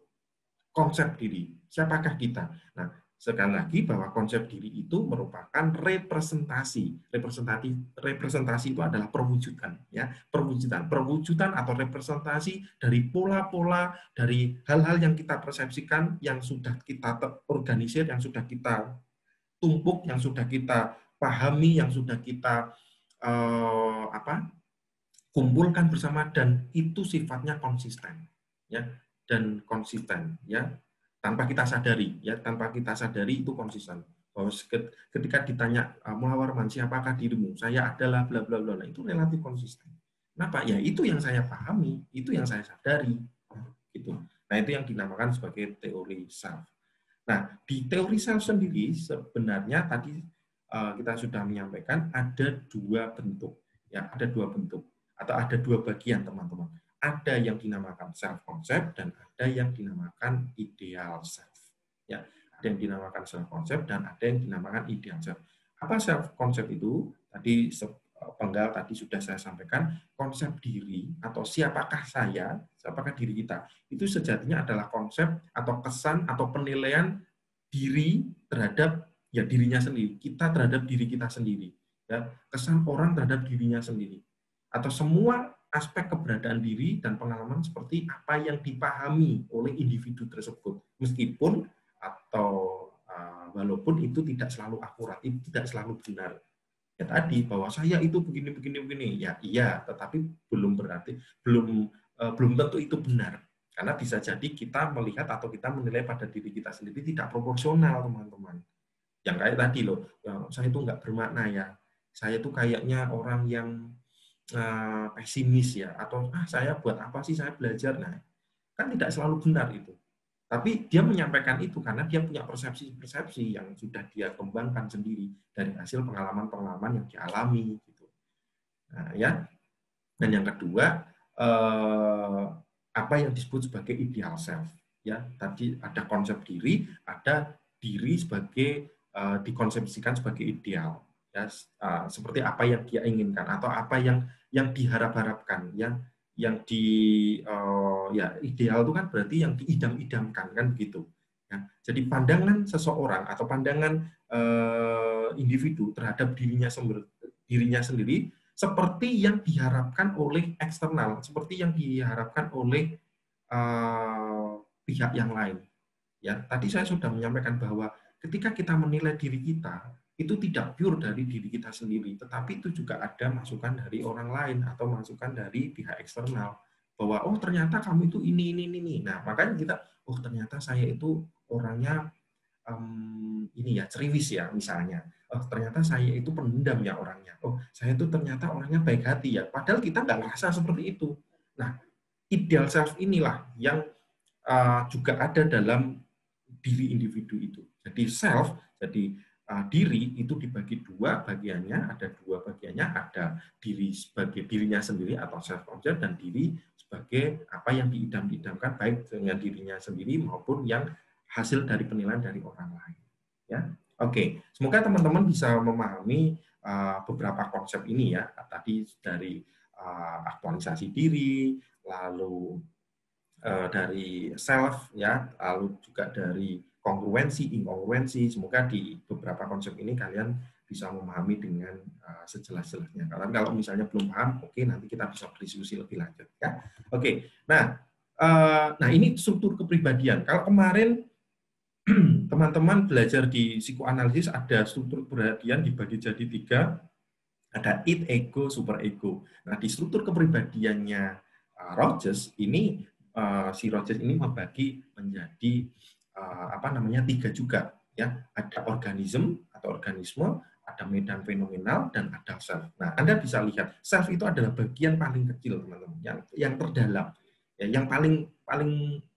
S1: konsep diri. Siapakah kita? Nah, sekali lagi bahwa konsep diri itu merupakan representasi. Representasi itu adalah perwujudan, ya, perwujudan atau representasi dari pola-pola, dari hal-hal yang kita persepsikan, yang sudah kita organisir, yang sudah kita tumpuk, yang sudah kita pahami, yang sudah kita kumpulkan bersama, dan itu sifatnya konsisten, ya, dan konsisten, ya, tanpa kita sadari, ya, tanpa kita sadari itu konsisten. Bahwa ketika ditanya Muhawarman, siapakah dirimu? Saya adalah bla bla bla, itu relatif konsisten. Kenapa? Ya itu yang saya pahami, itu yang saya sadari. Gitu. Nah, itu yang dinamakan sebagai teori self. Nah, di teori self sendiri sebenarnya tadi kita sudah menyampaikan ada dua bentuk. Ya, ada dua bentuk atau ada dua bagian, teman-teman. Ada yang dinamakan self concept dan ada yang dinamakan ideal self. Ya, ada yang dinamakan self concept dan ada yang dinamakan ideal self. Apa self concept itu? Tadi penggal tadi sudah saya sampaikan, konsep diri atau siapakah saya, siapakah diri kita, itu sejatinya adalah konsep atau kesan atau penilaian diri terhadap ya dirinya sendiri, kita terhadap diri kita sendiri, ya kesan orang terhadap dirinya sendiri, atau semua aspek keberadaan diri dan pengalaman seperti apa yang dipahami oleh individu tersebut, meskipun atau walaupun itu tidak selalu akurat, itu tidak selalu benar. Ya tadi bahwa saya itu begini ya iya, tetapi belum berarti belum tentu itu benar, karena bisa jadi kita melihat atau kita menilai pada diri kita sendiri tidak proporsional, teman-teman. Yang kayak tadi loh, saya itu nggak bermakna ya, saya itu kayaknya orang yang pesimis ya, atau saya buat apa sih saya belajar. Nah, kan tidak selalu benar itu. Tapi dia menyampaikan itu karena dia punya persepsi-persepsi yang sudah dia kembangkan sendiri dari hasil pengalaman-pengalaman yang dialami gitu. Nah, ya. Dan yang kedua, apa yang disebut sebagai ideal self. Ya, tadi ada konsep diri, ada diri sebagai dikonsepsikan sebagai ideal. Ya, seperti apa yang dia inginkan atau apa yang diharap-harapkan, yang di ya ideal itu kan berarti yang diidam-idamkan kan begitu. Ya, jadi pandangan seseorang atau pandangan individu terhadap dirinya sendiri seperti yang diharapkan oleh eksternal, seperti yang diharapkan oleh pihak yang lain. Ya, tadi saya sudah menyampaikan bahwa ketika kita menilai diri kita, itu tidak pure dari diri kita sendiri, tetapi itu juga ada masukan dari orang lain atau masukan dari pihak eksternal bahwa oh ternyata kamu itu ini. Nah, makanya kita oh ternyata saya itu orangnya ini ya ceriwis ya misalnya. Oh ternyata saya itu pendendam ya orangnya. Oh saya itu ternyata orangnya baik hati ya. Padahal kita nggak ngerasa seperti itu. Nah, ideal self inilah yang juga ada dalam diri individu itu. Jadi self, jadi diri itu dibagi dua bagiannya, ada dua bagiannya, ada diri sebagai dirinya sendiri atau self concept dan diri sebagai apa yang diidam-idamkan baik dengan dirinya sendiri maupun yang hasil dari penilaian dari orang lain. Ya, oke. Semoga teman-teman bisa memahami beberapa konsep ini ya. Tadi dari aktualisasi diri, lalu dari self ya, lalu juga dari kongruensi, inkongruensi. Semoga di beberapa konsep ini kalian bisa memahami dengan sejelas-jelasnya. Karena kalau misalnya belum paham, oke nanti kita bisa berdiskusi lebih lanjut ya. Oke. Nah ini struktur kepribadian. Kalau kemarin teman-teman belajar di psikoanalisis ada struktur kepribadian dibagi jadi 3, ada id, ego, super ego. Nah di struktur kepribadiannya Rogers ini si Rogers ini membagi menjadi 3 juga ya, ada organisme atau organisme, ada medan fenomenal dan ada self. Nah Anda bisa lihat self itu adalah bagian paling kecil teman-teman, yang terdalam ya, yang paling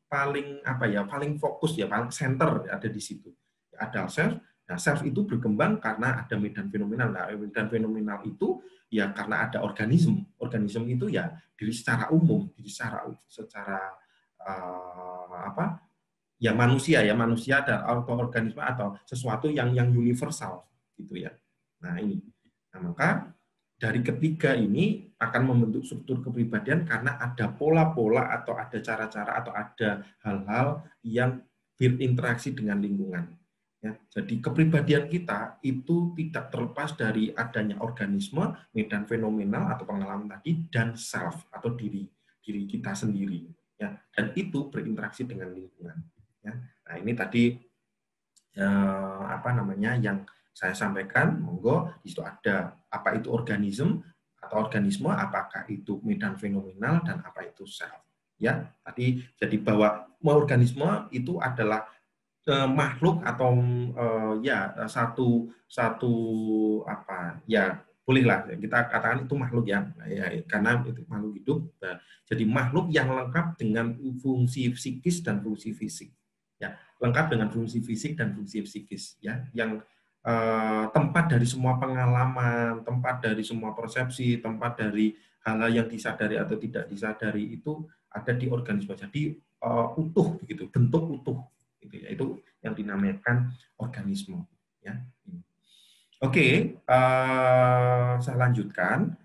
S1: paling fokus ya, paling center ada di situ ada self. Nah, self itu berkembang karena ada medan fenomenal. Nah, medan fenomenal itu ya karena ada organisme. Organisme itu ya diri secara umum, diri secara ya manusia atau organisme atau sesuatu yang universal gitu ya. Nah, ini. Nah, maka dari ketiga ini akan membentuk struktur kepribadian karena ada pola-pola atau ada cara-cara atau ada hal-hal yang berinteraksi dengan lingkungan. Ya, jadi kepribadian kita itu tidak terlepas dari adanya organisme, medan fenomenal atau pengalaman tadi, dan self atau diri kita sendiri. Ya, dan itu berinteraksi dengan lingkungan. Ya, nah ini tadi yang saya sampaikan. Monggo di situ ada apa itu organisme atau organisme, apakah itu medan fenomenal dan apa itu self. Ya, tadi jadi bahwa organisme itu adalah makhluk atau satu bolehlah kita katakan itu makhluk ya, karena itu makhluk hidup. Nah, jadi makhluk yang lengkap dengan fungsi psikis dan fungsi fisik, ya, lengkap dengan fungsi fisik dan fungsi psikis, ya, yang tempat dari semua pengalaman, tempat dari semua persepsi, tempat dari hal-hal yang disadari atau tidak disadari itu ada di organisme. Jadi utuh begitu, bentuk utuh, gitu ya. Itu yang dinamakan organisme, ya. Oke, saya lanjutkan.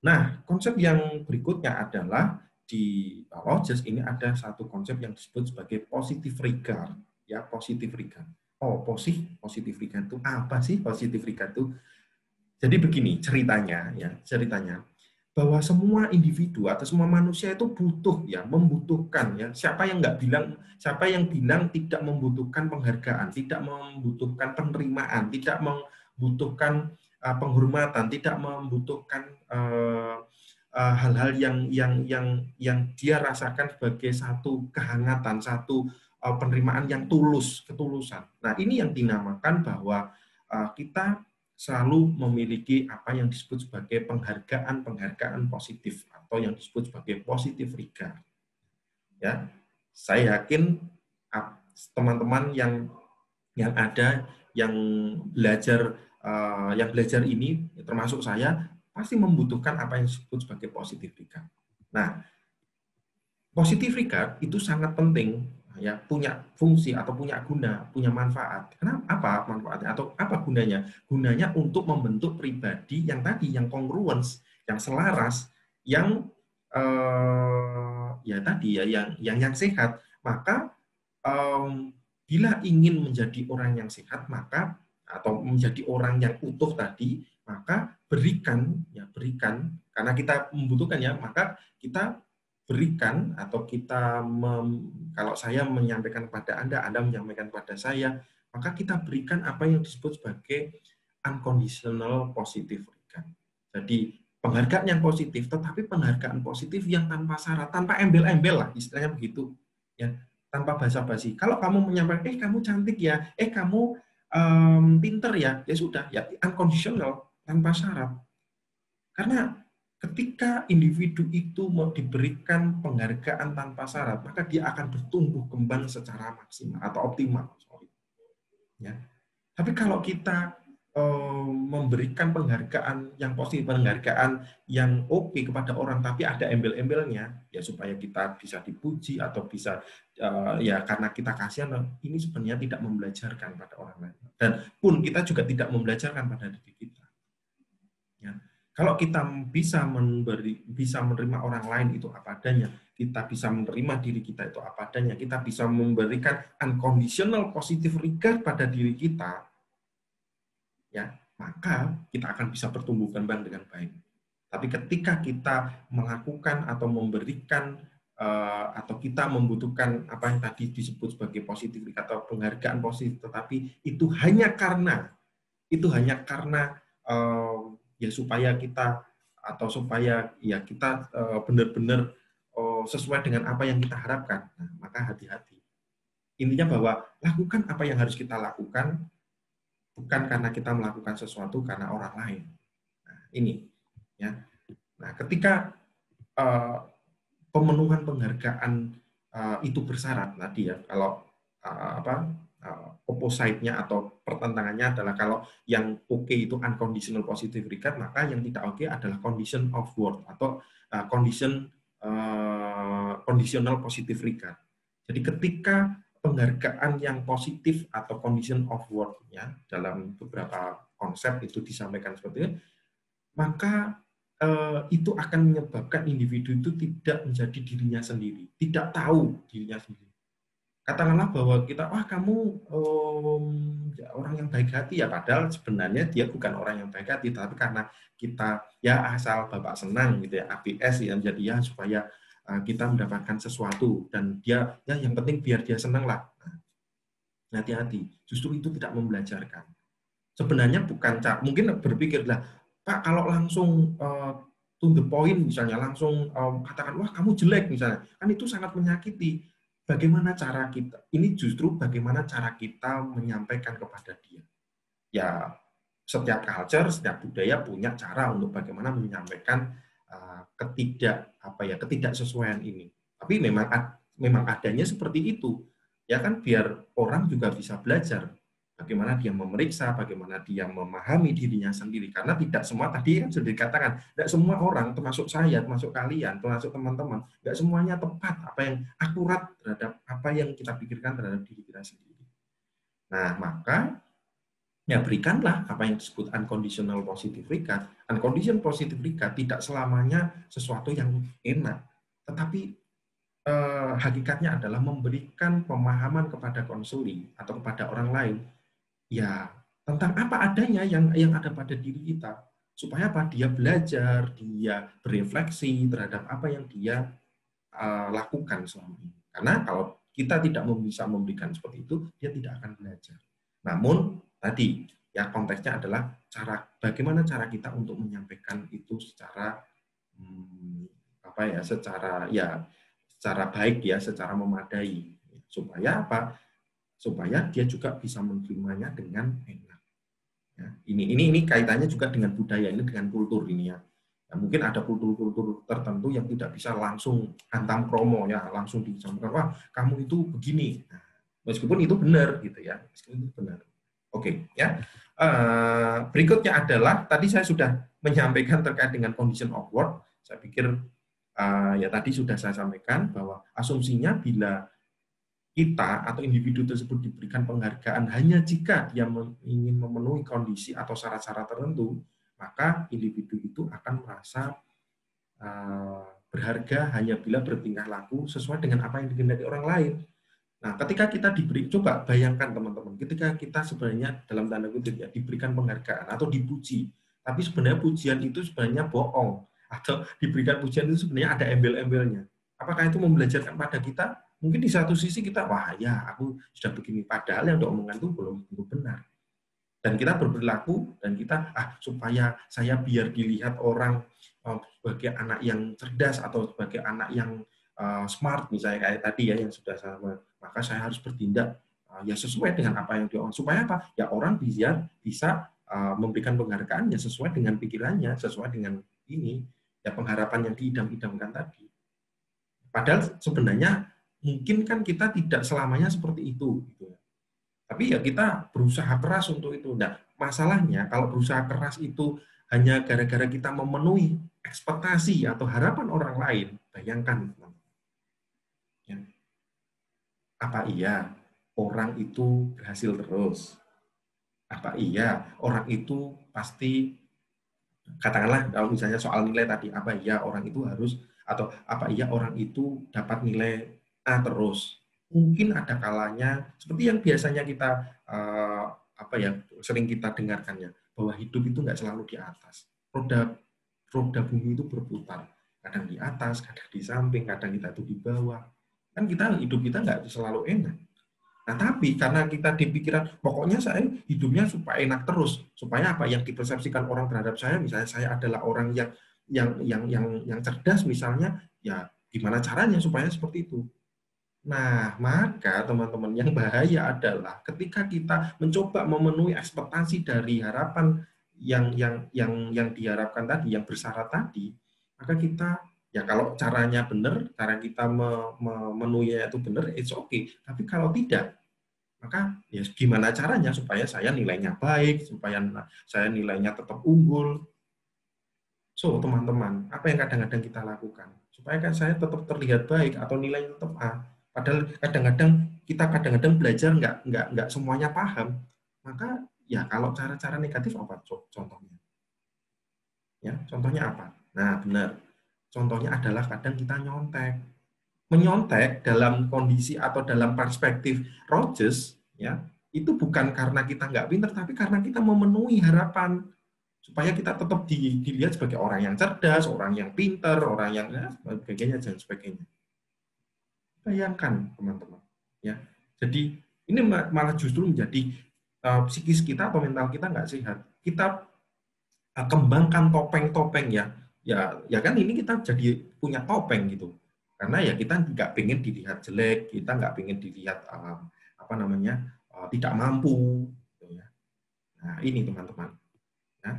S1: Nah, konsep yang berikutnya adalah di Rogers ini ada satu konsep yang disebut sebagai positive regard, ya, positive regard. Oh, positive regard itu apa sih? Positive regard itu, jadi begini ceritanya, ya, ceritanya bahwa semua individu atau semua manusia itu butuh, ya, membutuhkan, ya. Siapa yang bilang tidak membutuhkan penghargaan, tidak membutuhkan penerimaan, tidak membutuhkan penghormatan, tidak membutuhkan hal-hal yang dia rasakan sebagai satu kehangatan, satu penerimaan yang tulus, ketulusan. Nah, ini yang dinamakan bahwa kita selalu memiliki apa yang disebut sebagai penghargaan positif atau yang disebut sebagai positive regard. Ya, saya yakin teman-teman yang ada yang belajar ini, termasuk saya, pasti membutuhkan apa yang disebut sebagai positive regard. Nah, positive regard itu sangat penting, ya, punya fungsi atau punya guna, punya manfaat. Kenapa? Apa manfaatnya atau apa gunanya? Gunanya untuk membentuk pribadi yang tadi, yang congruence, yang selaras, yang ya tadi ya, yang sehat. Maka bila ingin menjadi orang yang sehat, maka atau menjadi orang yang utuh tadi, maka berikan karena kita membutuhkan, ya, maka kita berikan atau kalau saya menyampaikan kepada Anda menyampaikan kepada saya, maka kita berikan apa yang disebut sebagai unconditional positive regard. Jadi penghargaan yang positif, tetapi penghargaan positif yang tanpa syarat, tanpa embel-embel lah, istilahnya begitu, ya, tanpa basa-basi. Kalau kamu menyampaikan, kamu cantik ya, kamu pinter ya, ya sudah, ya, unconditional, tanpa syarat. Karena ketika individu itu mau diberikan penghargaan tanpa syarat, maka dia akan bertumbuh kembang secara maksimal atau optimal. Ya. Tapi kalau kita memberikan penghargaan yang positif, penghargaan yang oke kepada orang, tapi ada embel-embelnya, ya, supaya kita bisa dipuji atau bisa ya karena kita kasihan, ini sebenarnya tidak membelajarkan pada orang lain. Dan pun kita juga tidak membelajarkan pada diri kita. Ya. Kalau kita bisa menerima orang lain itu apa adanya, kita bisa menerima diri kita itu apa adanya, kita bisa memberikan unconditional positive regard pada diri kita, ya, maka kita akan bisa bertumbuh kembang dengan baik. Tapi ketika kita melakukan atau memberikan atau kita membutuhkan apa yang tadi disebut sebagai positif atau penghargaan positif, tetapi itu hanya karena ya supaya kita ya kita benar-benar sesuai dengan apa yang kita harapkan, nah, maka hati-hati. Intinya bahwa lakukan apa yang harus kita lakukan, bukan karena kita melakukan sesuatu karena orang lain. Nah, ini, ya. Nah, ketika pemenuhan penghargaan itu bersyarat tadi, ya, kalau opposite-nya atau pertentangannya adalah kalau yang oke itu unconditional positive regard, maka yang tidak oke adalah condition of worth atau conditional positive regard. Jadi ketika penghargaan yang positif atau condition of worth, ya, dalam beberapa konsep itu disampaikan seperti itu, maka itu akan menyebabkan individu itu tidak menjadi dirinya sendiri, tidak tahu dirinya sendiri. Katakanlah bahwa kita, wah kamu orang yang baik hati, ya, padahal sebenarnya dia bukan orang yang baik hati, tapi karena kita, ya, asal Bapak senang gitu, ya, ABS, ya, jadi ya supaya kita mendapatkan sesuatu dan dia, ya, yang penting biar dia senang lah. Nah, hati-hati, justru itu tidak membelajarkan. Sebenarnya bukan, mungkin berpikirlah, Pak, kalau langsung to the point misalnya, langsung katakan, wah kamu jelek misalnya, kan itu sangat menyakiti. Bagaimana cara kita, ini justru bagaimana cara kita menyampaikan kepada dia. Ya, setiap culture, setiap budaya punya cara untuk bagaimana menyampaikan ketidaksesuaian ini. Tapi memang adanya seperti itu. Ya kan, biar orang juga bisa belajar bagaimana dia memeriksa, bagaimana dia memahami dirinya sendiri. Karena tidak semua, tadi kan sudah dikatakan, tidak semua orang, termasuk saya, termasuk kalian, termasuk teman-teman, tidak semuanya tepat apa yang akurat terhadap apa yang kita pikirkan terhadap diri kita sendiri. Nah, maka ya berikanlah apa yang disebut unconditional positive regard. Unconditional positive regard tidak selamanya sesuatu yang enak, tetapi hakikatnya adalah memberikan pemahaman kepada konsuli atau kepada orang lain ya tentang apa adanya yang ada pada diri kita, supaya apa, dia belajar, dia berefleksi terhadap apa yang dia lakukan selama ini. Karena kalau kita tidak bisa memberikan seperti itu, dia tidak akan belajar. Namun tadi ya konteksnya adalah bagaimana cara kita untuk menyampaikan itu secara secara baik ya, secara memadai, supaya apa? Supaya dia juga bisa menerimanya dengan enak. Ya, ini kaitannya juga dengan budaya, ini dengan kultur ini ya. Nah, mungkin ada kultur-kultur tertentu yang tidak bisa langsung hantam kromo ya, langsung disampaikan, wah kamu itu begini. Nah, meskipun itu benar gitu ya, meskipun itu benar. Oke ya. Berikutnya adalah tadi saya sudah menyampaikan terkait dengan condition of work. Saya pikir ya tadi sudah saya sampaikan bahwa asumsinya bila kita atau individu tersebut diberikan penghargaan hanya jika dia ingin memenuhi kondisi atau syarat-syarat tertentu, maka individu itu akan merasa berharga hanya bila bertingkah laku sesuai dengan apa yang dikehendaki orang lain. Nah, ketika kita coba bayangkan teman-teman, ketika kita sebenarnya dalam tanda kutip ya diberikan penghargaan atau dipuji, tapi sebenarnya pujian itu sebenarnya bohong, atau diberikan pujian itu sebenarnya ada embel-embelnya. Apakah itu membelajarkan pada kita? Mungkin di satu sisi kita, wah ya aku sudah begini, padahal yang diomongan itu belum tentu benar. Dan kita berperilaku, dan kita, supaya saya biar dilihat orang sebagai anak yang cerdas, atau sebagai anak yang smart, misalnya kayak tadi ya, yang sudah sama, maka saya harus bertindak ya sesuai dengan apa yang diomong. Supaya apa? Ya orang bisa memberikan penghargaan ya sesuai dengan pikirannya, sesuai dengan ini, ya pengharapan yang diidam-idamkan tadi. Padahal sebenarnya mungkin kan kita tidak selamanya seperti itu, gitu. Tapi ya kita berusaha keras untuk itu. Nah, masalahnya kalau berusaha keras itu hanya gara-gara kita memenuhi ekspektasi atau harapan orang lain, bayangkan, ya, apa iya orang itu berhasil terus? Apa iya orang itu pasti, katakanlah kalau misalnya soal nilai tadi, apa iya orang itu harus, atau apa iya orang itu dapat nilai A terus? Mungkin ada kalanya seperti yang biasanya kita sering kita dengarkannya, bahwa hidup itu nggak selalu di atas. Roda bumi itu berputar, kadang di atas, kadang di samping, kadang kita itu di bawah. Kan hidup kita nggak selalu enak. Nah, tapi karena kita dipikiran, pokoknya saya hidupnya supaya enak terus, supaya apa yang dipersepsikan orang terhadap saya, misalnya saya adalah orang yang cerdas misalnya, ya gimana caranya supaya seperti itu. Nah, maka teman-teman, yang bahaya adalah ketika kita mencoba memenuhi ekspektasi dari harapan yang diharapkan tadi, yang bersyarat tadi, maka kita, ya kalau caranya benar, cara kita memenuhinya itu benar, it's okay. Tapi kalau tidak, maka ya gimana caranya supaya saya nilainya baik, supaya saya nilainya tetap unggul. So, teman-teman, apa yang kadang-kadang kita lakukan? Supaya kan saya tetap terlihat baik atau nilainya tetap A. Padahal kadang-kadang belajar nggak semuanya paham. Maka ya kalau cara-cara negatif apa contohnya? Ya, contohnya apa? Nah, benar. Contohnya adalah kadang kita nyontek. Menyontek dalam kondisi atau dalam perspektif Rogers, ya, itu bukan karena kita nggak pintar, tapi karena kita memenuhi harapan supaya kita tetap dilihat sebagai orang yang cerdas, orang yang pintar, orang yang sebagainya dan sebagainya. Bayangkan teman-teman, ya. Jadi ini malah justru menjadi psikis kita atau mental kita nggak sehat. Kita kembangkan topeng-topeng ya kan ini kita jadi punya topeng gitu. Karena ya kita nggak pengen dilihat jelek, kita nggak pengen dilihat tidak mampu. Gitu ya. Nah ini teman-teman. Ya.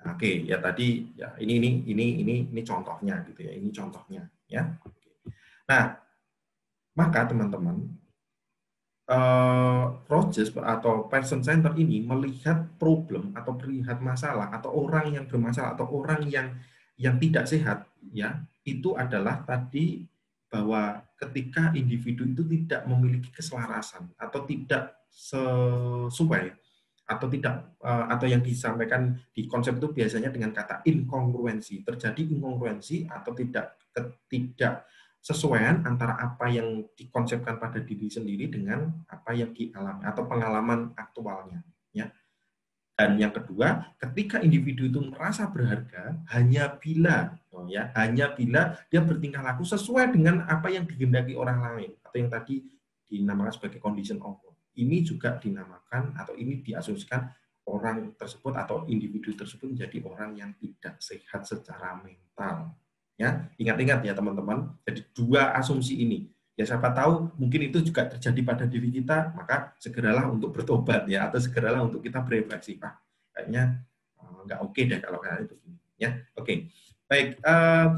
S1: Oke, ya tadi ya ini contohnya gitu ya. Ini contohnya ya. Nah, maka teman-teman Rogers atau person center ini melihat problem atau melihat masalah atau orang yang bermasalah atau orang yang tidak sehat ya, itu adalah tadi bahwa ketika individu itu tidak memiliki keselarasan atau tidak sesuai atau tidak atau yang disampaikan di konsep itu biasanya dengan kata inkongruensi, terjadi inkongruensi atau tidak sesuaian antara apa yang dikonsepkan pada diri sendiri dengan apa yang dialami atau pengalaman aktualnya ya. Dan yang kedua, ketika individu itu merasa berharga hanya bila dia bertingkah laku sesuai dengan apa yang digendaki orang lain atau yang tadi dinamakan sebagai condition of law. Ini juga dinamakan atau ini diasumsikan orang tersebut atau individu tersebut menjadi orang yang tidak sehat secara mental. Ya, ingat-ingat ya teman-teman. Jadi dua asumsi ini. Ya siapa tahu mungkin itu juga terjadi pada diri kita, maka segeralah untuk bertobat ya, atau segeralah untuk kita berefleksi. Kayaknya nggak oke deh kalau kayak itu. Ya, oke. Baik,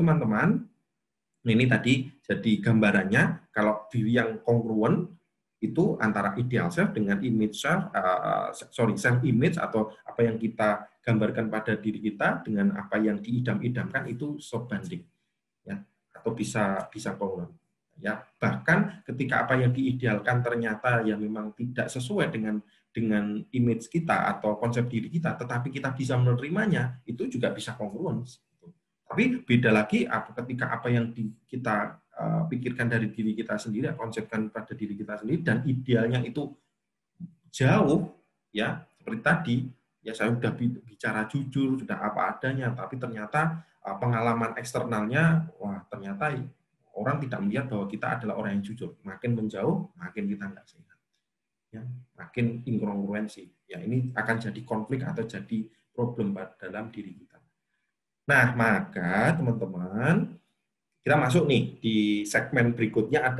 S1: teman-teman. Ini tadi jadi gambarannya kalau diri yang kongruen itu antara ideal self dengan image self, self image atau apa yang kita gambarkan pada diri kita dengan apa yang diidam-idamkan itu sebanding ya, atau bisa kongruen ya. Bahkan ketika apa yang diidealkan ternyata ya memang tidak sesuai dengan image kita atau konsep diri kita, tetapi kita bisa menerimanya, itu juga bisa kongruen. Tapi beda lagi ketika apa yang kita pikirkan dari diri kita sendiri, konsepkan pada diri kita sendiri, dan idealnya itu jauh, ya seperti tadi, ya saya sudah bicara jujur, sudah apa adanya, tapi ternyata pengalaman eksternalnya, wah ternyata orang tidak melihat bahwa kita adalah orang yang jujur. Makin menjauh, makin kita nggak sehat. Ya, makin inkongruensi. Ya, ini akan jadi konflik atau jadi problem dalam diri kita. Nah, maka teman-teman, kita masuk nih di segmen berikutnya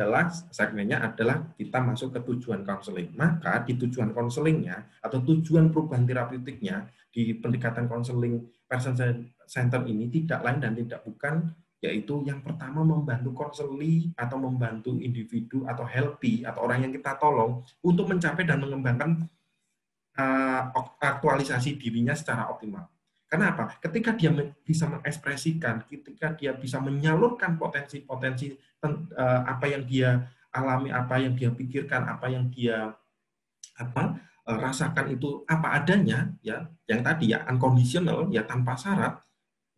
S1: segmennya adalah kita masuk ke tujuan konseling. Maka di tujuan konselingnya atau tujuan perubahan terapeutiknya di pendekatan konseling person center ini tidak lain dan tidak bukan, yaitu yang pertama membantu konseli atau membantu individu atau healthy atau orang yang kita tolong untuk mencapai dan mengembangkan aktualisasi dirinya secara optimal. Karena apa? Ketika dia bisa mengekspresikan, ketika dia bisa menyalurkan potensi-potensi apa yang dia alami, apa yang dia pikirkan, apa yang dia rasakan itu apa adanya, ya, yang tadi ya unconditional, ya tanpa syarat,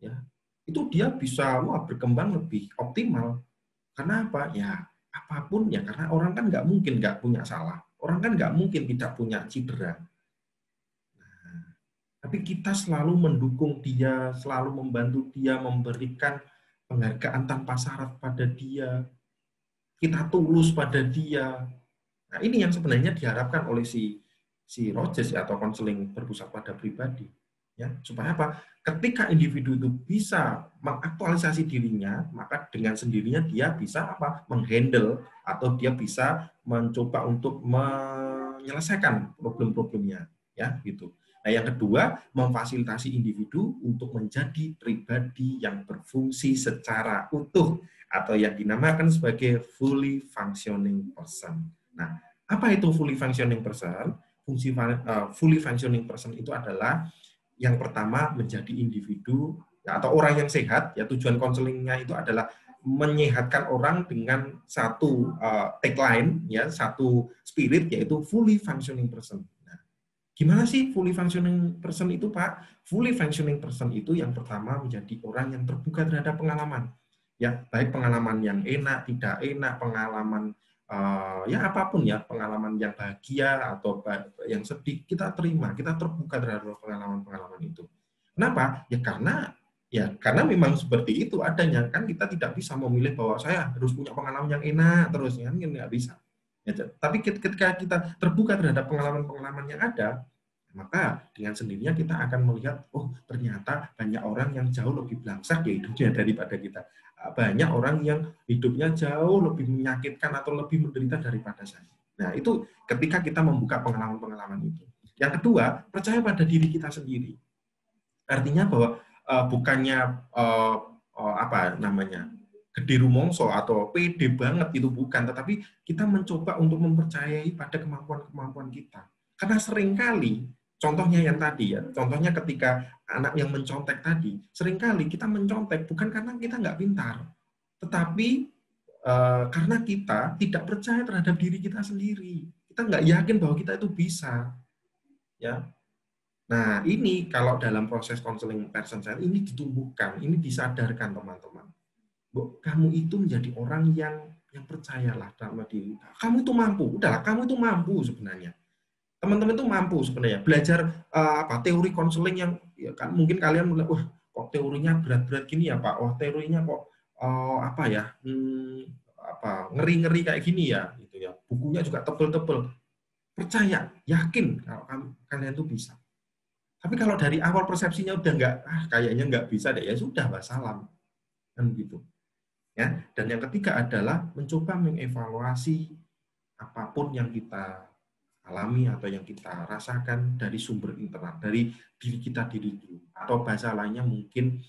S1: ya, itu dia bisa berkembang lebih optimal. Karena apa? Ya apapun ya, karena orang kan nggak mungkin nggak punya salah, orang kan nggak mungkin tidak punya cedera. Tapi kita selalu mendukung dia, selalu membantu dia, memberikan penghargaan tanpa syarat pada dia. Kita tulus pada dia. Nah, ini yang sebenarnya diharapkan oleh si Rogers atau konseling berpusat pada pribadi. Ya, supaya apa? Ketika individu itu bisa mengaktualisasi dirinya, maka dengan sendirinya dia bisa menghandle atau dia bisa mencoba untuk menyelesaikan problem-problemnya, ya, gitu. Nah, yang kedua, memfasilitasi individu untuk menjadi pribadi yang berfungsi secara utuh atau yang dinamakan sebagai fully functioning person. Nah, apa itu fully functioning person? Fully functioning person itu adalah yang pertama menjadi individu atau orang yang sehat. Ya, tujuan konselingnya itu adalah menyehatkan orang dengan satu tagline, ya, satu spirit, yaitu fully functioning person. Gimana sih fully functioning person itu, Pak? Fully functioning person itu yang pertama menjadi orang yang terbuka terhadap pengalaman. Ya, baik pengalaman yang enak, tidak enak, pengalaman ya apapun ya, pengalaman yang bahagia atau yang sedih, kita terima, kita terbuka terhadap pengalaman-pengalaman itu. Kenapa? Ya karena memang seperti itu adanya. Kan kita tidak bisa memilih bahwa saya harus punya pengalaman yang enak terus, kan nggak bisa. Ya, tapi ketika kita terbuka terhadap pengalaman-pengalaman yang ada, maka dengan sendirinya kita akan melihat, oh ternyata banyak orang yang jauh lebih belangsak ya hidupnya daripada kita. Banyak orang yang hidupnya jauh lebih menyakitkan atau lebih menderita daripada saya. Nah, itu ketika kita membuka pengalaman-pengalaman itu. Yang kedua, percaya pada diri kita sendiri. Artinya bahwa bukannya apa namanya gede rumongso atau pede banget itu bukan, tetapi kita mencoba untuk mempercayai pada kemampuan-kemampuan kita. Karena seringkali contohnya yang tadi ya, contohnya ketika anak yang mencontek tadi, seringkali kita mencontek bukan karena kita nggak pintar, tetapi karena kita tidak percaya terhadap diri kita sendiri. Kita nggak yakin bahwa kita itu bisa, ya. Nah, ini kalau dalam proses konseling person centered ini ditumbuhkan, ini disadarkan teman-teman. Kamu itu menjadi orang yang percayalah sama diri. Kamu itu mampu, udahlah kamu itu mampu sebenarnya. Teman-teman itu mampu sebenarnya belajar teori konseling yang ya kan mungkin kalian mulai wah kok teorinya berat-berat gini ya Pak. Wah, teorinya kok apa ya? Apa ngeri-ngeri kayak gini ya gitu ya. Bukunya juga tebel-tebel. Percaya, yakin kalau kalian tuh bisa. Tapi kalau dari awal persepsinya udah nggak, kayaknya nggak bisa deh, ya sudah, wassalam. Kan gitu. Ya. Dan yang ketiga adalah mencoba mengevaluasi apapun yang kita alami atau yang kita rasakan dari sumber internal, dari diri kita dulu. Atau bahasa lainnya mungkin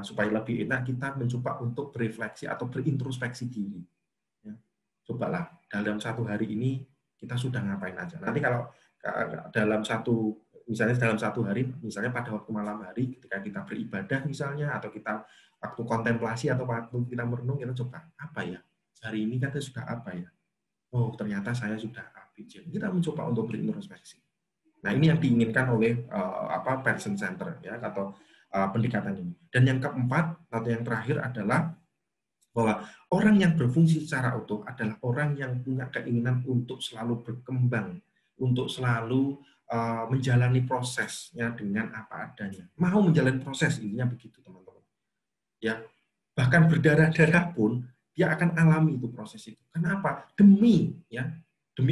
S1: supaya lebih enak kita mencoba untuk berefleksi atau berintrospeksi diri. Ya. Cobalah dalam satu hari ini kita sudah ngapain aja. Nanti kalau dalam satu hari, misalnya pada waktu malam hari ketika kita beribadah misalnya, atau kita waktu kontemplasi atau waktu kita merenung, kita coba apa ya hari ini kita sudah apa ya. Oh, ternyata saya sudah ABJ. Kita mencoba untuk berintrospeksi. Nah, ini yang diinginkan oleh person center ya, atau pendekatan ini. Dan yang keempat atau yang terakhir adalah bahwa orang yang berfungsi secara utuh adalah orang yang punya keinginan untuk selalu berkembang, untuk selalu menjalani prosesnya dengan apa adanya. Mau menjalani proses, intinya begitu teman-teman. Ya, bahkan berdarah-darah pun dia akan alami itu proses itu. Kenapa? Demi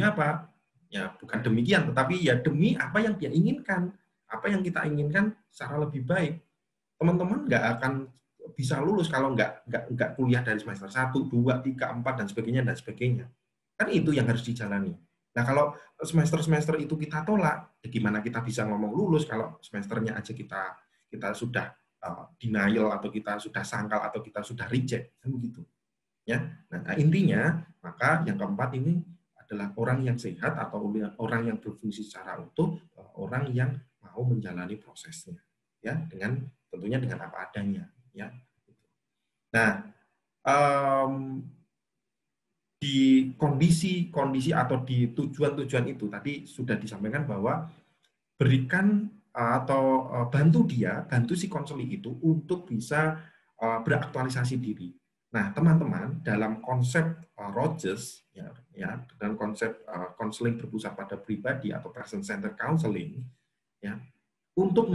S1: apa? Ya bukan demikian, tetapi ya demi apa yang dia inginkan, apa yang kita inginkan secara lebih baik. Teman-teman nggak akan bisa lulus kalau nggak kuliah dari semester 1, 2, 3, 4 dan sebagainya. Kan itu yang harus dijalani. Nah, kalau semester-semester itu kita tolak, ya gimana kita bisa ngomong lulus kalau semesternya aja kita sudah denial, atau kita sudah sangkal, atau kita sudah reject, kan begitu. Ya. Nah, intinya maka yang keempat ini adalah orang yang sehat atau orang yang berfungsi secara utuh, orang yang mau menjalani prosesnya, ya, tentunya dengan apa adanya, ya. Nah, di kondisi atau di tujuan-tujuan itu tadi sudah disampaikan bahwa berikan atau bantu si konseling itu untuk bisa beraktualisasi diri. Nah, teman-teman, dalam konsep Rogers, dalam konsep konseling berpusat pada pribadi atau person-centered counseling, ya, untuk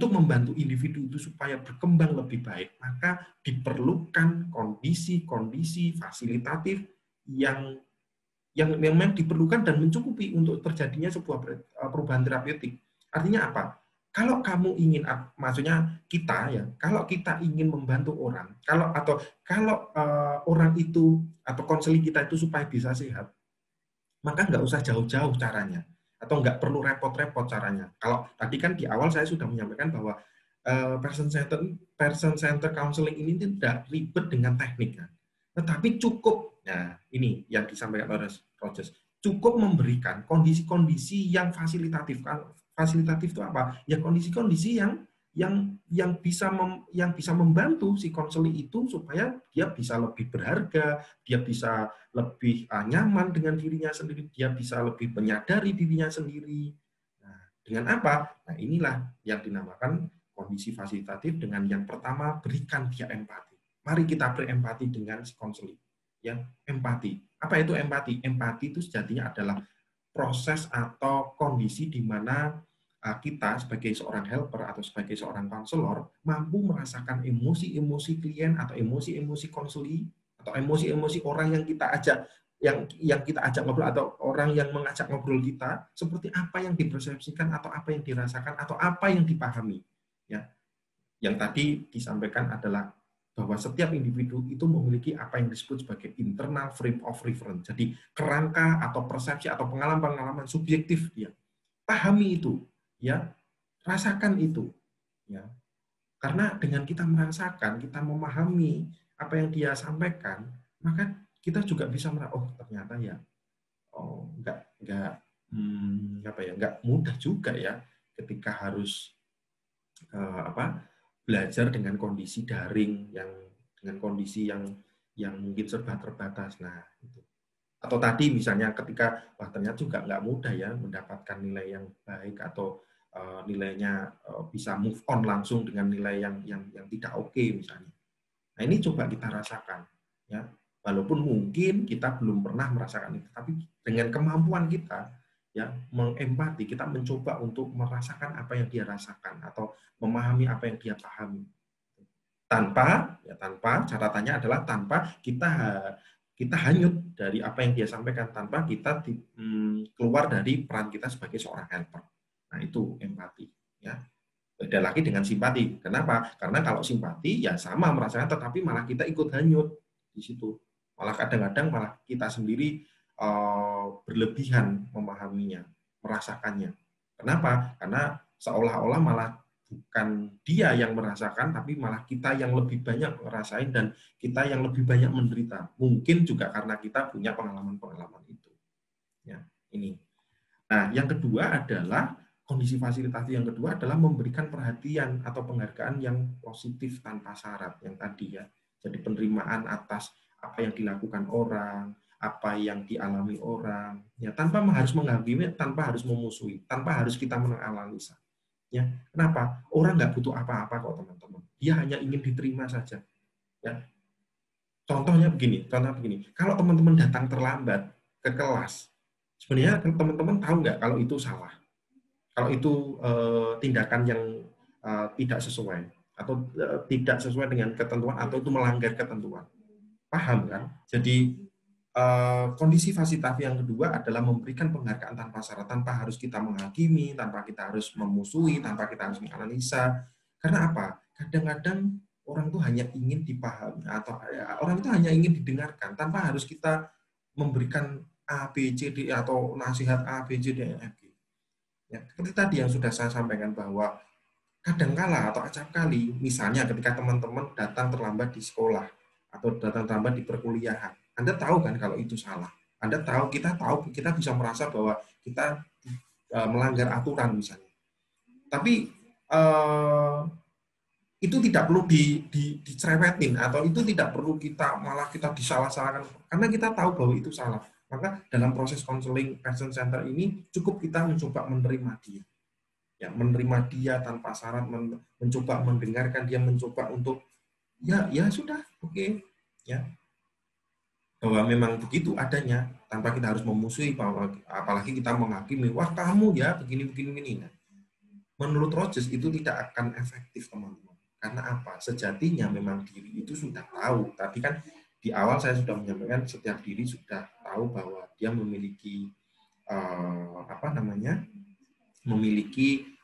S1: membantu individu itu supaya berkembang lebih baik, maka diperlukan kondisi-kondisi fasilitatif yang memang diperlukan dan mencukupi untuk terjadinya sebuah perubahan terapeutik. Artinya apa? Kalau kamu ingin, maksudnya kita ya, kalau kita ingin membantu orang, kalau orang itu atau konseling kita itu supaya bisa sehat, maka nggak usah jauh-jauh caranya, atau nggak perlu repot-repot caranya. Kalau tadi kan di awal saya sudah menyampaikan bahwa person center counseling ini tidak ribet dengan tekniknya, tetapi cukup. Nah, ini yang disampaikan oleh Rogers, cukup memberikan kondisi-kondisi yang fasilitatif. Fasilitatif itu apa? Ya kondisi-kondisi yang bisa membantu si konseling itu supaya dia bisa lebih berharga, dia bisa lebih nyaman dengan dirinya sendiri, dia bisa lebih menyadari dirinya sendiri. Nah, dengan apa? Nah, inilah yang dinamakan kondisi fasilitatif. Dengan yang pertama, berikan dia empati. Mari kita berempati dengan si konseling. Ya, empati. Apa itu empati? Empati itu sejatinya adalah proses atau kondisi di mana kita sebagai seorang helper atau sebagai seorang konselor mampu merasakan emosi-emosi klien atau emosi-emosi konseli atau emosi-emosi orang yang kita ajak kita ajak ngobrol, atau orang yang mengajak ngobrol kita, seperti apa yang dipersepsikan atau apa yang dirasakan atau apa yang dipahami. Ya, yang tadi disampaikan adalah bahwa setiap individu itu memiliki apa yang disebut sebagai internal frame of reference. Jadi kerangka atau persepsi atau pengalaman-pengalaman subjektif dia. Pahami itu, ya. rasakan itu, ya. Karena dengan kita merasakan, kita memahami apa yang dia sampaikan, maka kita juga bisa oh ternyata ya, oh nggak mudah juga ya ketika harus belajar dengan kondisi daring dengan kondisi yang mungkin serba terbatas. Nah, itu. Atau tadi misalnya ketika ternyata juga nggak mudah ya mendapatkan nilai yang baik atau nilainya bisa move on langsung dengan nilai yang tidak oke misalnya. Nah, ini coba kita rasakan ya. Walaupun mungkin kita belum pernah merasakan itu, tapi dengan kemampuan kita ya mengempati, kita mencoba untuk merasakan apa yang dia rasakan atau memahami apa yang dia pahami. Tanpa catatannya adalah tanpa kita hanyut dari apa yang dia sampaikan, tanpa kita keluar dari peran kita sebagai seorang helper. Nah, itu empati ya. Beda lagi dengan simpati. Kenapa? Karena kalau simpati ya sama merasakan, tetapi malah kita ikut hanyut di situ. Malah kadang-kadang malah kita sendiri berlebihan memahaminya, merasakannya. Kenapa? Karena seolah-olah malah bukan dia yang merasakan, tapi malah kita yang lebih banyak merasain dan kita yang lebih banyak menderita. Mungkin juga karena kita punya pengalaman-pengalaman itu. Ya, ini. Nah, yang kedua adalah kondisi fasilitatif yang kedua adalah memberikan perhatian atau penghargaan yang positif tanpa syarat yang tadi ya. Jadi penerimaan atas apa yang dilakukan orang, apa yang dialami orang, ya tanpa harus menghakimi, tanpa harus memusuhi, tanpa harus kita menganalisa. Ya, kenapa? Orang nggak butuh apa-apa kok teman-teman. Dia hanya ingin diterima saja. Ya. Contoh begini. Kalau teman-teman datang terlambat ke kelas, sebenarnya teman-teman tahu nggak kalau itu salah? Kalau itu tindakan yang tidak sesuai atau tidak sesuai dengan ketentuan atau itu melanggar ketentuan. Paham kan? Jadi kondisi fasilitatif yang kedua adalah memberikan penghargaan tanpa syarat, tanpa harus kita menghakimi, tanpa kita harus memusuhi, tanpa kita harus menganalisa. Karena apa? Kadang-kadang orang itu hanya ingin dipahami atau orang itu hanya ingin didengarkan tanpa harus kita memberikan A, B, C, D atau nasihat A, B, C, D, E, F, G. Ya, seperti tadi yang sudah saya sampaikan bahwa kadangkala atau acap kali, misalnya ketika teman-teman datang terlambat di sekolah atau datang terlambat di perkuliahan, Anda tahu kan kalau itu salah. Anda tahu, kita bisa merasa bahwa kita melanggar aturan misalnya. Tapi itu tidak perlu dicerewetin atau itu tidak perlu kita disalah-salahkan karena kita tahu bahwa itu salah. Maka dalam proses konseling Passion Center ini cukup kita mencoba menerima dia. Ya, menerima dia tanpa syarat, mencoba mendengarkan dia, mencoba untuk ya sudah, oke. Ya. Bahwa memang begitu adanya tanpa kita harus memusuhi, apalagi kita menghakimi, wah kamu ya begini. Nah, menurut Rogers itu tidak akan efektif, teman-teman. Karena apa? Sejatinya memang diri itu sudah tahu. Tadi kan di awal saya sudah menyampaikan setiap diri sudah tahu bahwa dia memiliki memiliki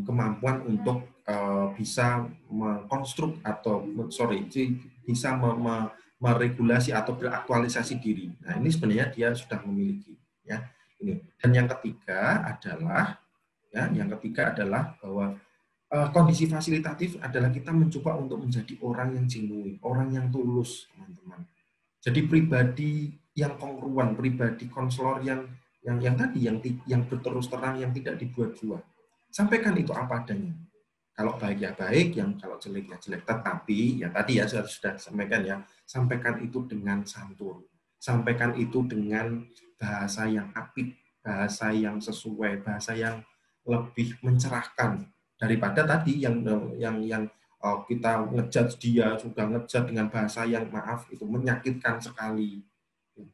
S1: kemampuan untuk bisa mengkonstruk atau bisa meregulasi atau beraktualisasi diri. Nah, ini sebenarnya dia sudah memiliki ya. Ini. Dan yang ketiga adalah bahwa kondisi fasilitatif adalah kita mencoba untuk menjadi orang yang genuine, orang yang tulus, teman-teman. Jadi pribadi yang kongruan, pribadi konselor yang tadi yang berterus terang, yang tidak dibuat-buat. Sampaikan itu apa adanya. Kalau baik ya baik, yang kalau jelek ya jelek. Tetapi ya tadi ya saya sudah sampaikan ya, sampaikan itu dengan santun. Sampaikan itu dengan bahasa yang apik, bahasa yang sesuai, bahasa yang lebih mencerahkan daripada tadi yang kita ngejudge dia, sudah ngejudge dengan bahasa yang maaf itu menyakitkan sekali.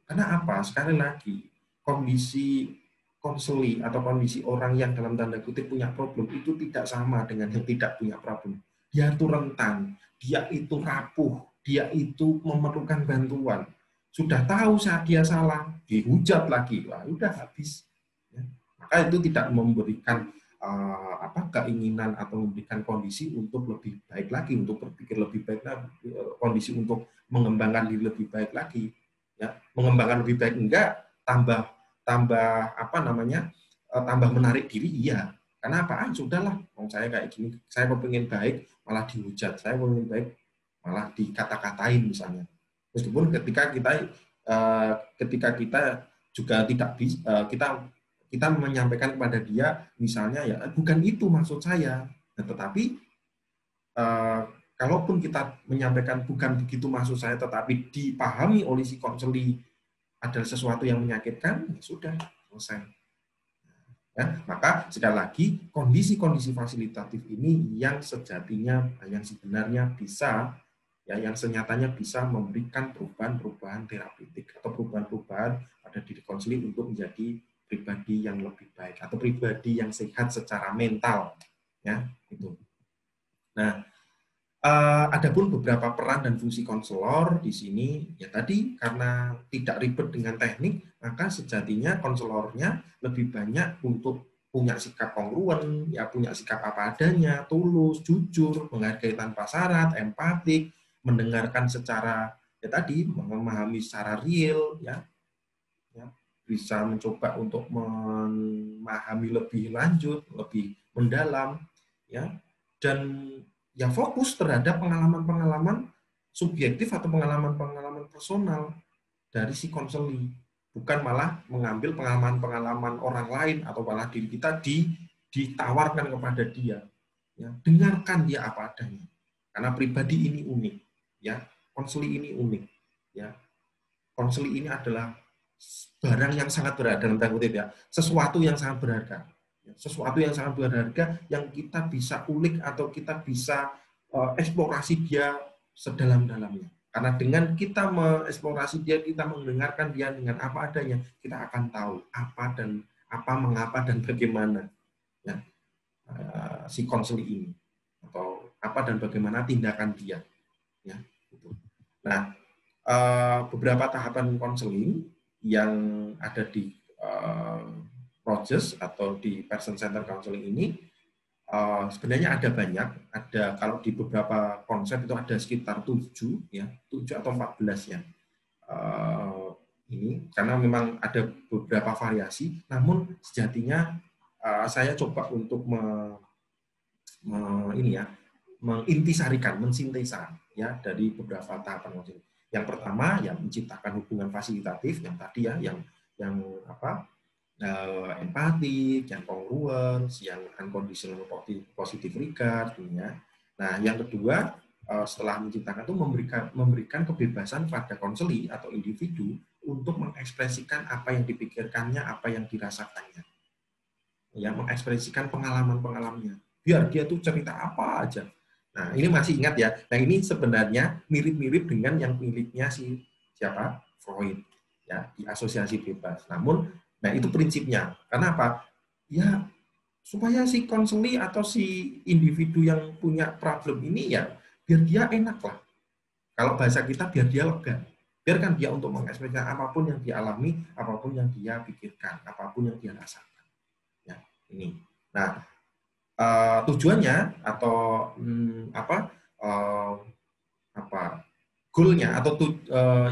S1: Karena apa? Sekali lagi, kondisi konseli atau kondisi orang yang dalam tanda kutip punya problem itu tidak sama dengan yang tidak punya problem. Dia itu rentan, dia itu rapuh, dia itu memerlukan bantuan. Sudah tahu saat dia salah, dihujat lagi, wah udah habis. Ya. Maka itu tidak memberikan keinginan atau memberikan kondisi untuk lebih baik lagi, untuk berpikir lebih baik lagi, kondisi untuk mengembangkan diri lebih baik lagi. Ya, mengembangkan lebih baik enggak, tambah menarik diri iya, Karena apa? Sudahlah, saya kayak gini, saya pengen baik malah dihujat, saya pengen baik malah dikata-katain misalnya. Meskipun ketika kita juga tidak bisa, kita menyampaikan kepada dia misalnya ya bukan itu maksud saya. Nah, tetapi kalaupun kita menyampaikan bukan begitu maksud saya, tetapi dipahami oleh si konseli adalah sesuatu yang menyakitkan, ya sudah selesai. Ya, maka sekali lagi kondisi-kondisi fasilitatif ini yang sejatinya, yang sebenarnya bisa, ya, yang senyatanya bisa memberikan perubahan-perubahan terapeutik atau perubahan-perubahan pada diri konseling untuk menjadi pribadi yang lebih baik atau pribadi yang sehat secara mental, ya itu. Nah, adapun beberapa peran dan fungsi konselor di sini, ya tadi karena tidak ribet dengan teknik, maka sejatinya konselornya lebih banyak untuk punya sikap kongruen, ya punya sikap apa adanya, tulus, jujur, menghargai tanpa syarat, empatik, mendengarkan secara ya tadi memahami secara real, ya bisa mencoba untuk memahami lebih lanjut, lebih mendalam, ya dan ya fokus terhadap pengalaman-pengalaman subjektif atau pengalaman-pengalaman personal dari si konseli, bukan malah mengambil pengalaman-pengalaman orang lain atau malah diri kita ditawarkan kepada dia. Ya, dengarkan dia apa adanya. Karena pribadi ini unik, ya. Konseli ini unik, ya. Konseli ini adalah barang yang sangat berharga dalam tanda kutip, ya. Sesuatu yang sangat berharga. Sesuatu yang sangat berharga yang kita bisa ulik atau kita bisa eksplorasi dia sedalam-dalamnya. Karena dengan kita mengeksplorasi dia, kita mendengarkan dia dengan apa adanya, kita akan tahu apa dan apa, mengapa dan bagaimana, ya, si konseli ini atau apa dan bagaimana tindakan dia, ya. Nah, beberapa tahapan konseling yang ada di Rogers atau di Person Center Counseling ini sebenarnya ada banyak. Ada, kalau di beberapa konsep itu ada sekitar 7 ya, 7 atau 14 ya. Ini karena memang ada beberapa variasi, namun sejatinya saya coba untuk mengintisarikan, mensintesa ya dari beberapa tahapan konseling. Yang pertama ya menciptakan hubungan fasilitatif yang tadi ya, yang apa, empatik, yang congruence, yang unconditional positive regard, ya. Nah, yang kedua setelah menciptakan itu memberikan kebebasan pada konseli atau individu untuk mengekspresikan apa yang dipikirkannya, apa yang dirasakannya, ya, mengekspresikan pengalaman-pengalamannya. Biar dia tuh cerita apa aja. Nah, ini masih ingat ya. Nah, ini sebenarnya mirip-mirip dengan yang miliknya si siapa? Freud, ya, di asosiasi bebas. Namun, nah itu prinsipnya. Karena apa? Ya, supaya si konseli atau si individu yang punya problem ini ya biar dia enak lah. Kalau bahasa kita biar dia lega. Biarkan dia untuk mengekspresikan apapun yang dia alami, apapun yang dia pikirkan, apapun yang dia rasakan. Ya, ini. Nah, tujuannya atau goalnya atau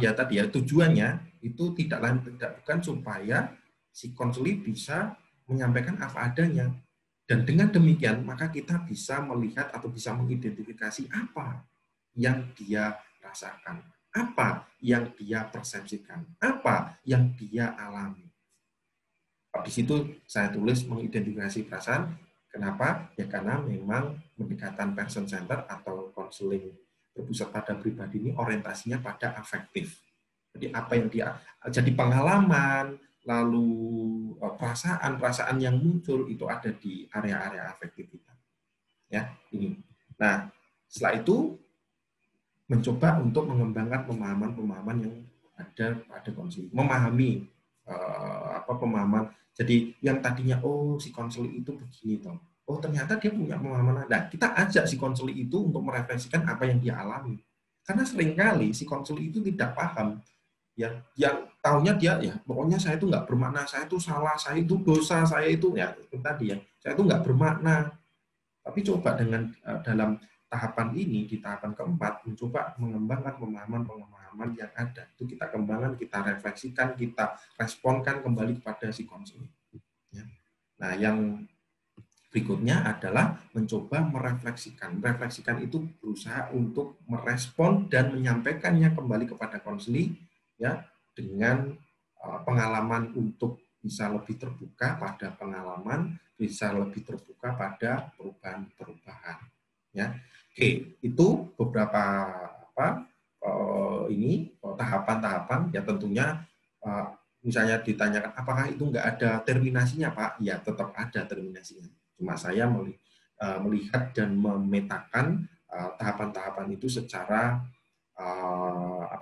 S1: ya tadi ya tujuannya itu tidak lain tidak bukan supaya si konseli bisa menyampaikan apa adanya, dan dengan demikian maka kita bisa melihat atau bisa mengidentifikasi apa yang dia rasakan, apa yang dia persepsikan, apa yang dia alami. Di situ saya tulis mengidentifikasi perasaan. Kenapa? Ya karena memang pendekatan person center atau konseling berpusat pada pribadi ini orientasinya pada afektif. Jadi apa yang dia jadi pengalaman, lalu perasaan-perasaan yang muncul itu ada di area-area afektif kita. Ya, ini. Nah, setelah itu mencoba untuk mengembangkan pemahaman-pemahaman yang ada pada konseling, memahami pemahaman. Jadi yang tadinya si konseling itu begini toh. Oh ternyata dia punya pemahaman. Nah, kita ajak si konseling itu untuk merefleksikan apa yang dia alami. Karena seringkali si konseling itu tidak paham. Yang tahunya dia ya pokoknya saya itu nggak bermakna, saya itu salah, saya itu dosa, saya itu ya itu tadi ya, saya itu nggak bermakna. Tapi coba dengan dalam tahapan ini, di tahapan keempat, mencoba mengembangkan pemahaman-pemahaman yang ada. Itu kita kembangkan, kita refleksikan, kita responkan kembali kepada si konseling. Ya. Nah, yang Berikutnya adalah mencoba merefleksikan. Merefleksikan itu berusaha untuk merespon dan menyampaikannya kembali kepada konseli ya dengan pengalaman untuk bisa lebih terbuka pada pengalaman, bisa lebih terbuka pada perubahan-perubahan. Ya, oke, itu beberapa tahapan-tahapan ya tentunya misalnya ditanyakan apakah itu nggak ada terminasinya Pak? Ya tetap ada terminasinya. Cuma saya melihat dan memetakan tahapan-tahapan itu secara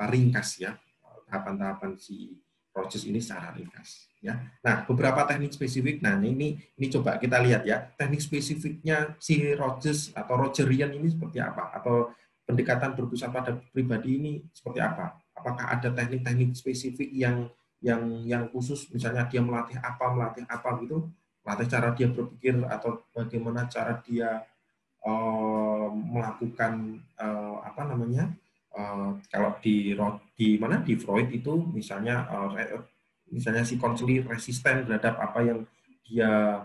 S1: ringkas ya, tahapan-tahapan si proses ini secara ringkas ya. Nah, beberapa teknik spesifik. Nah, ini coba kita lihat ya, teknik spesifiknya si Rogers atau Rogerian ini seperti apa, atau pendekatan berpusat pada pribadi ini seperti apa? Apakah ada teknik-teknik spesifik yang khusus, misalnya dia melatih apa gitu, melatih cara dia berpikir atau bagaimana cara dia melakukan kalau di Freud itu misalnya si konseli resisten terhadap apa yang dia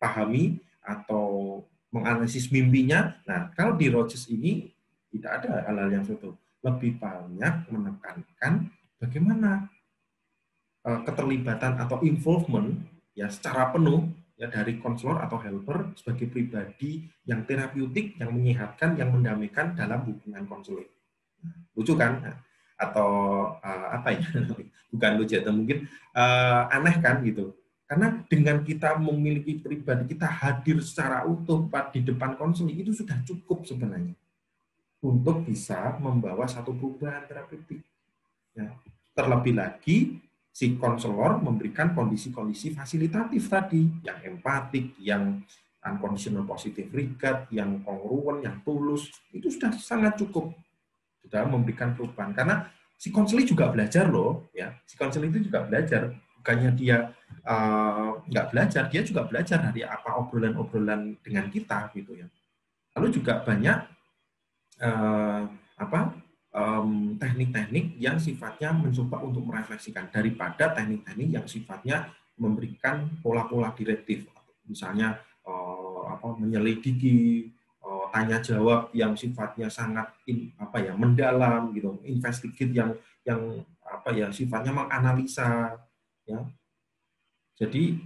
S1: pahami atau menganalisis mimpinya. Nah, kalau di Rogers ini tidak ada hal-hal yang seperti itu. Lebih banyak menekankan bagaimana keterlibatan atau involvement ya secara penuh ya dari konselor atau helper sebagai pribadi yang terapeutik, yang menyehatkan, yang mendamaikan dalam hubungan konseling. Lucu kan? Atau apa ya? Bukan lucu atau mungkin aneh kan gitu. Karena dengan kita memiliki pribadi, kita hadir secara utuh di depan konseling itu sudah cukup sebenarnya untuk bisa membawa satu perubahan terapeutik. Ya. Terlebih lagi si konselor memberikan kondisi-kondisi fasilitatif tadi, yang empatik, yang unconditional positive regard, yang kongruen, yang tulus, itu sudah sangat cukup sudah memberikan perubahan. Karena si konseling juga belajar loh, ya. Si konseling itu juga belajar, bukannya dia nggak belajar, dia juga belajar dari apa obrolan-obrolan dengan kita gitu ya. Lalu juga banyak teknik-teknik yang sifatnya mencoba untuk merefleksikan daripada teknik-teknik yang sifatnya memberikan pola-pola direktif, misalnya menyelidiki, tanya jawab yang sifatnya sangat mendalam gitu, investigate yang sifatnya menganalisa ya. Jadi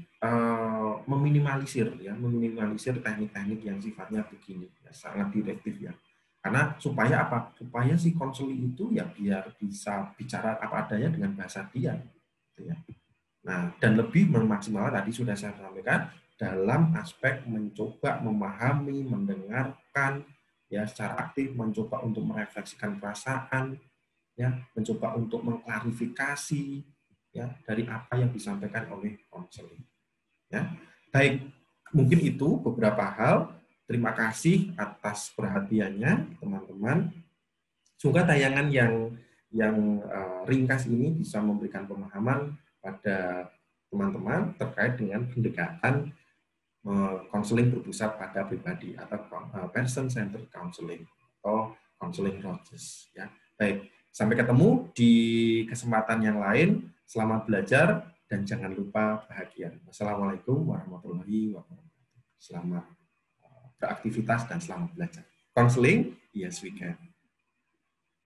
S1: meminimalisir teknik-teknik yang sifatnya begini ya, sangat direktif ya. Karena supaya apa? Supaya si konseling itu ya biar bisa bicara apa adanya dengan bahasa dia. Gitu ya. Nah, dan lebih memaksimalkan tadi sudah saya sampaikan dalam aspek mencoba memahami, mendengarkan, ya secara aktif, mencoba untuk merefleksikan perasaan, ya, mencoba untuk mengklarifikasi, ya dari apa yang disampaikan oleh konseling. Ya, baik, mungkin itu beberapa hal. Terima kasih atas perhatiannya, teman-teman. Semoga tayangan yang ringkas ini bisa memberikan pemahaman pada teman-teman terkait dengan pendekatan konseling berpusat pada pribadi atau person-centered counseling atau counseling Rogers. Ya, baik. Sampai ketemu di kesempatan yang lain. Selamat belajar dan jangan lupa bahagia. Wassalamualaikum warahmatullahi wabarakatuh. Selamat beraktivitas dan selamat belajar. Counseling, yes we can.